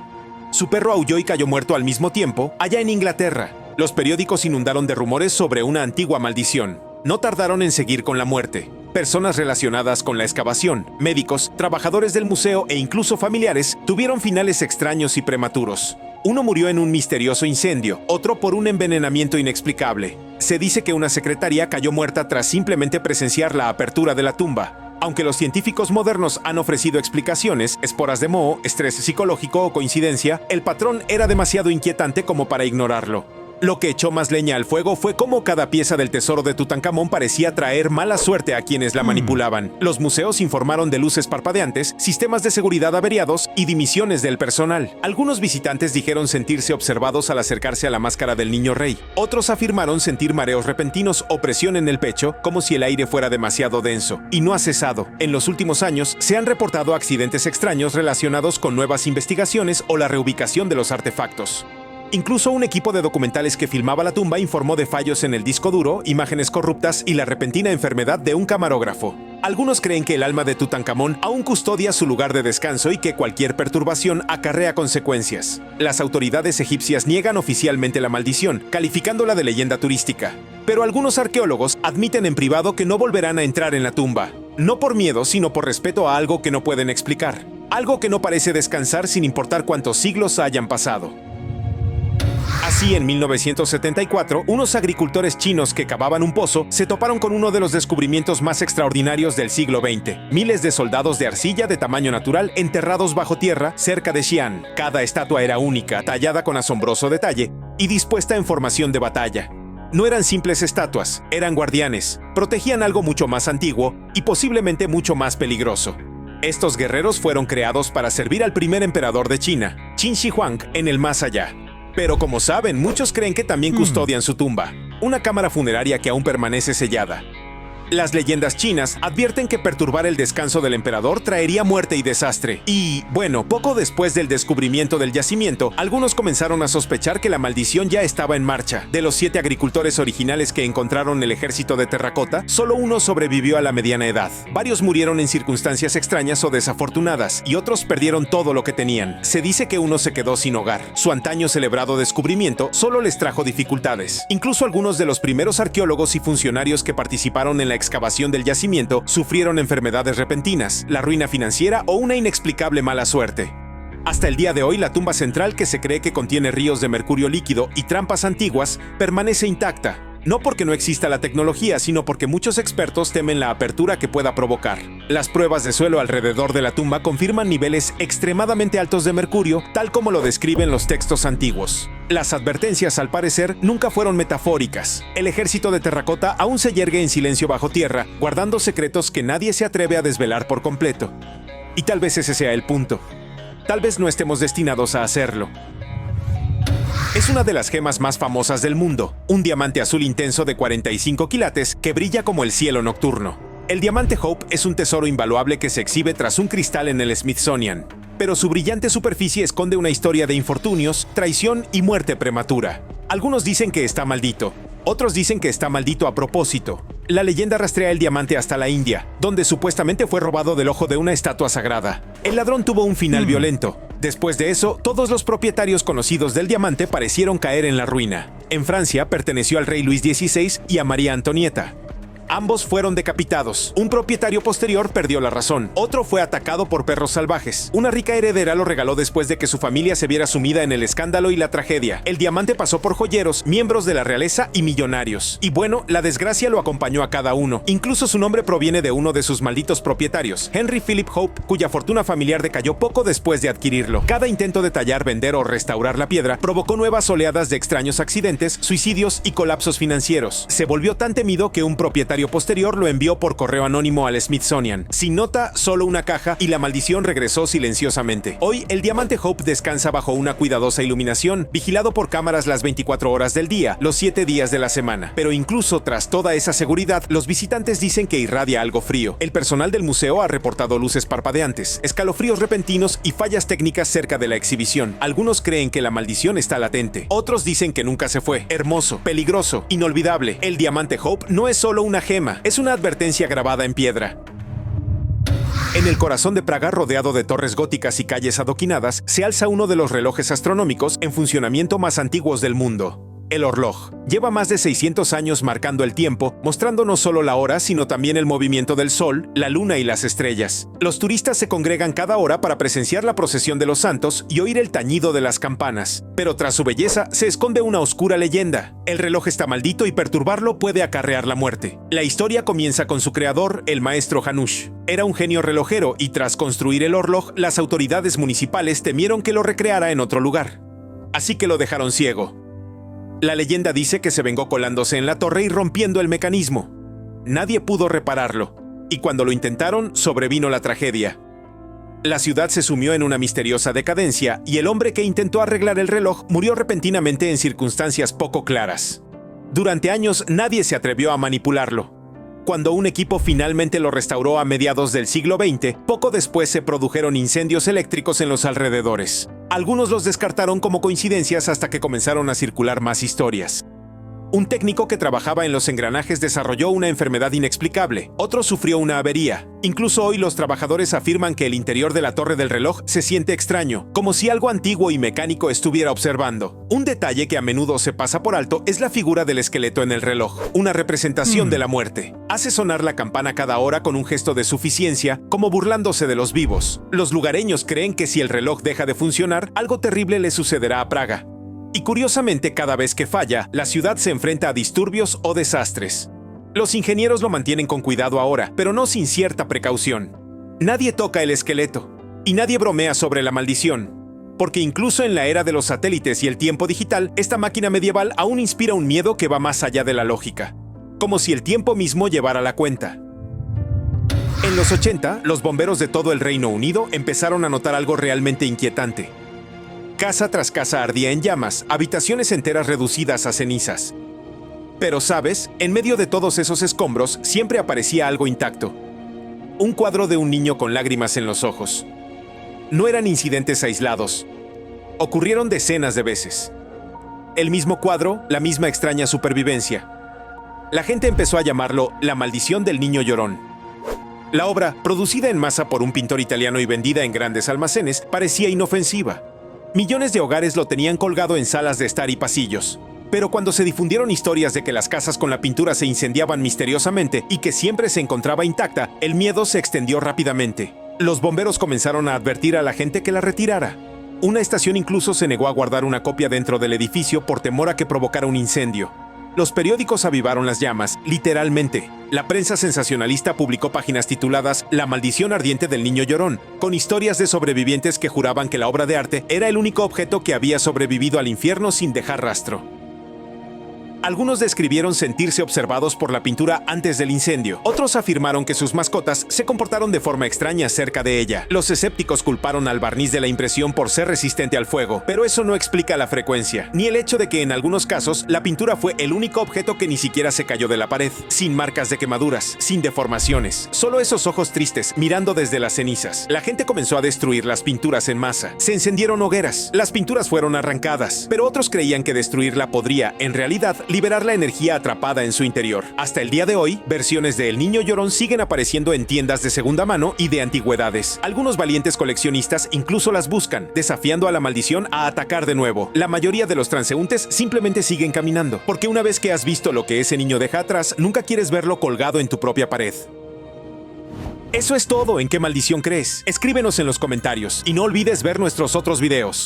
Su perro aulló y cayó muerto al mismo tiempo, allá en Inglaterra. Los periódicos inundaron de rumores sobre una antigua maldición. No tardaron en seguir con la muerte. Personas relacionadas con la excavación, médicos, trabajadores del museo e incluso familiares tuvieron finales extraños y prematuros. Uno murió en un misterioso incendio, otro por un envenenamiento inexplicable. Se dice que una secretaria cayó muerta tras simplemente presenciar la apertura de la tumba. Aunque los científicos modernos han ofrecido explicaciones, esporas de moho, estrés psicológico o coincidencia, el patrón era demasiado inquietante como para ignorarlo. Lo que echó más leña al fuego fue cómo cada pieza del tesoro de Tutankamón parecía traer mala suerte a quienes la manipulaban. Los museos informaron de luces parpadeantes, sistemas de seguridad averiados y dimisiones del personal. Algunos visitantes dijeron sentirse observados al acercarse a la máscara del niño rey. Otros afirmaron sentir mareos repentinos o presión en el pecho, como si el aire fuera demasiado denso. Y no ha cesado. En los últimos años se han reportado accidentes extraños relacionados con nuevas investigaciones o la reubicación de los artefactos. Incluso un equipo de documentales que filmaba la tumba informó de fallos en el disco duro, imágenes corruptas y la repentina enfermedad de un camarógrafo. Algunos creen que el alma de Tutankamón aún custodia su lugar de descanso y que cualquier perturbación acarrea consecuencias. Las autoridades egipcias niegan oficialmente la maldición, calificándola de leyenda turística. Pero algunos arqueólogos admiten en privado que no volverán a entrar en la tumba. No por miedo, sino por respeto a algo que no pueden explicar. Algo que no parece descansar sin importar cuántos siglos hayan pasado. Así, en 1974, unos agricultores chinos que cavaban un pozo se toparon con uno de los descubrimientos más extraordinarios del siglo XX. Miles de soldados de arcilla de tamaño natural enterrados bajo tierra cerca de Xi'an. Cada estatua era única, tallada con asombroso detalle y dispuesta en formación de batalla. No eran simples estatuas, eran guardianes. Protegían algo mucho más antiguo y posiblemente mucho más peligroso. Estos guerreros fueron creados para servir al primer emperador de China, Qin Shi Huang, en el más allá. Pero como saben, muchos creen que también custodian su tumba, una cámara funeraria que aún permanece sellada. Las leyendas chinas advierten que perturbar el descanso del emperador traería muerte y desastre. Y, bueno, poco después del descubrimiento del yacimiento, algunos comenzaron a sospechar que la maldición ya estaba en marcha. De los 7 agricultores originales que encontraron el ejército de terracota, solo uno sobrevivió a la mediana edad. Varios murieron en circunstancias extrañas o desafortunadas, y otros perdieron todo lo que tenían. Se dice que uno se quedó sin hogar. Su antaño celebrado descubrimiento solo les trajo dificultades. Incluso algunos de los primeros arqueólogos y funcionarios que participaron en la excavación del yacimiento sufrieron enfermedades repentinas, la ruina financiera o una inexplicable mala suerte. Hasta el día de hoy, la tumba central, que se cree que contiene ríos de mercurio líquido y trampas antiguas, permanece intacta. No porque no exista la tecnología, sino porque muchos expertos temen la apertura que pueda provocar. Las pruebas de suelo alrededor de la tumba confirman niveles extremadamente altos de mercurio, tal como lo describen los textos antiguos. Las advertencias, al parecer, nunca fueron metafóricas. El ejército de terracota aún se yergue en silencio bajo tierra, guardando secretos que nadie se atreve a desvelar por completo. Y tal vez ese sea el punto. Tal vez no estemos destinados a hacerlo. Es una de las gemas más famosas del mundo, un diamante azul intenso de 45 quilates que brilla como el cielo nocturno. El diamante Hope es un tesoro invaluable que se exhibe tras un cristal en el Smithsonian, pero su brillante superficie esconde una historia de infortunios, traición y muerte prematura. Algunos dicen que está maldito, otros dicen que está maldito a propósito. La leyenda rastrea el diamante hasta la India, donde supuestamente fue robado del ojo de una estatua sagrada. El ladrón tuvo un final violento. Después de eso, todos los propietarios conocidos del diamante parecieron caer en la ruina. En Francia perteneció al rey Luis XVI y a María Antonieta. Ambos fueron decapitados. Un propietario posterior perdió la razón. Otro fue atacado por perros salvajes. Una rica heredera lo regaló después de que su familia se viera sumida en el escándalo y la tragedia. El diamante pasó por joyeros, miembros de la realeza y millonarios. Y bueno, la desgracia lo acompañó a cada uno. Incluso su nombre proviene de uno de sus malditos propietarios, Henry Philip Hope, cuya fortuna familiar decayó poco después de adquirirlo. Cada intento de tallar, vender o restaurar la piedra provocó nuevas oleadas de extraños accidentes, suicidios y colapsos financieros. Se volvió tan temido que un propietario secretario posterior lo envió por correo anónimo al Smithsonian. Sin nota, solo una caja, y la maldición regresó silenciosamente. Hoy, el diamante Hope descansa bajo una cuidadosa iluminación, vigilado por cámaras las 24 horas del día, los 7 días de la semana. Pero incluso tras toda esa seguridad, los visitantes dicen que irradia algo frío. El personal del museo ha reportado luces parpadeantes, escalofríos repentinos y fallas técnicas cerca de la exhibición. Algunos creen que la maldición está latente. Otros dicen que nunca se fue. Hermoso, peligroso, inolvidable. El diamante Hope no es solo una gema, es una advertencia grabada en piedra. En el corazón de Praga, rodeado de torres góticas y calles adoquinadas, se alza uno de los relojes astronómicos en funcionamiento más antiguos del mundo. El Orloj. Lleva más de 600 años marcando el tiempo, mostrando no solo la hora, sino también el movimiento del sol, la luna y las estrellas. Los turistas se congregan cada hora para presenciar la procesión de los santos y oír el tañido de las campanas. Pero tras su belleza se esconde una oscura leyenda. El reloj está maldito y perturbarlo puede acarrear la muerte. La historia comienza con su creador, el maestro Hanush. Era un genio relojero y tras construir el Orloj, las autoridades municipales temieron que lo recreara en otro lugar. Así que lo dejaron ciego. La leyenda dice que se vengó colándose en la torre y rompiendo el mecanismo. Nadie pudo repararlo, y cuando lo intentaron, sobrevino la tragedia. La ciudad se sumió en una misteriosa decadencia, y el hombre que intentó arreglar el reloj murió repentinamente en circunstancias poco claras. Durante años nadie se atrevió a manipularlo. Cuando un equipo finalmente lo restauró a mediados del siglo XX, poco después se produjeron incendios eléctricos en los alrededores. Algunos los descartaron como coincidencias hasta que comenzaron a circular más historias. Un técnico que trabajaba en los engranajes desarrolló una enfermedad inexplicable, otro sufrió una avería. Incluso hoy los trabajadores afirman que el interior de la torre del reloj se siente extraño, como si algo antiguo y mecánico estuviera observando. Un detalle que a menudo se pasa por alto es la figura del esqueleto en el reloj, una representación de la muerte. Hace sonar la campana cada hora con un gesto de suficiencia, como burlándose de los vivos. Los lugareños creen que si el reloj deja de funcionar, algo terrible le sucederá a Praga. Y curiosamente, cada vez que falla, la ciudad se enfrenta a disturbios o desastres. Los ingenieros lo mantienen con cuidado ahora, pero no sin cierta precaución. Nadie toca el esqueleto, y nadie bromea sobre la maldición, porque incluso en la era de los satélites y el tiempo digital, esta máquina medieval aún inspira un miedo que va más allá de la lógica, como si el tiempo mismo llevara la cuenta. En los 80, los bomberos de todo el Reino Unido empezaron a notar algo realmente inquietante. Casa tras casa ardía en llamas, habitaciones enteras reducidas a cenizas. Pero, ¿sabes? En medio de todos esos escombros siempre aparecía algo intacto. Un cuadro de un niño con lágrimas en los ojos. No eran incidentes aislados. Ocurrieron decenas de veces. El mismo cuadro, la misma extraña supervivencia. La gente empezó a llamarlo La maldición del niño llorón. La obra, producida en masa por un pintor italiano y vendida en grandes almacenes, parecía inofensiva. Millones de hogares lo tenían colgado en salas de estar y pasillos. Pero cuando se difundieron historias de que las casas con la pintura se incendiaban misteriosamente y que siempre se encontraba intacta, el miedo se extendió rápidamente. Los bomberos comenzaron a advertir a la gente que la retirara. Una estación incluso se negó a guardar una copia dentro del edificio por temor a que provocara un incendio. Los periódicos avivaron las llamas, literalmente. La prensa sensacionalista publicó páginas tituladas La maldición ardiente del niño llorón, con historias de sobrevivientes que juraban que la obra de arte era el único objeto que había sobrevivido al infierno sin dejar rastro. Algunos describieron sentirse observados por la pintura antes del incendio. Otros afirmaron que sus mascotas se comportaron de forma extraña cerca de ella. Los escépticos culparon al barniz de la impresión por ser resistente al fuego, pero eso no explica la frecuencia, ni el hecho de que en algunos casos la pintura fue el único objeto que ni siquiera se cayó de la pared, sin marcas de quemaduras, sin deformaciones. Solo esos ojos tristes mirando desde las cenizas. La gente comenzó a destruir las pinturas en masa. Se encendieron hogueras. Las pinturas fueron arrancadas, pero otros creían que destruirla podría, en realidad, liberar la energía atrapada en su interior. Hasta el día de hoy, versiones de El Niño Llorón siguen apareciendo en tiendas de segunda mano y de antigüedades. Algunos valientes coleccionistas incluso las buscan, desafiando a la maldición a atacar de nuevo. La mayoría de los transeúntes simplemente siguen caminando, porque una vez que has visto lo que ese niño deja atrás, nunca quieres verlo colgado en tu propia pared. Eso es todo. ¿En qué maldición crees? Escríbenos en los comentarios y no olvides ver nuestros otros videos.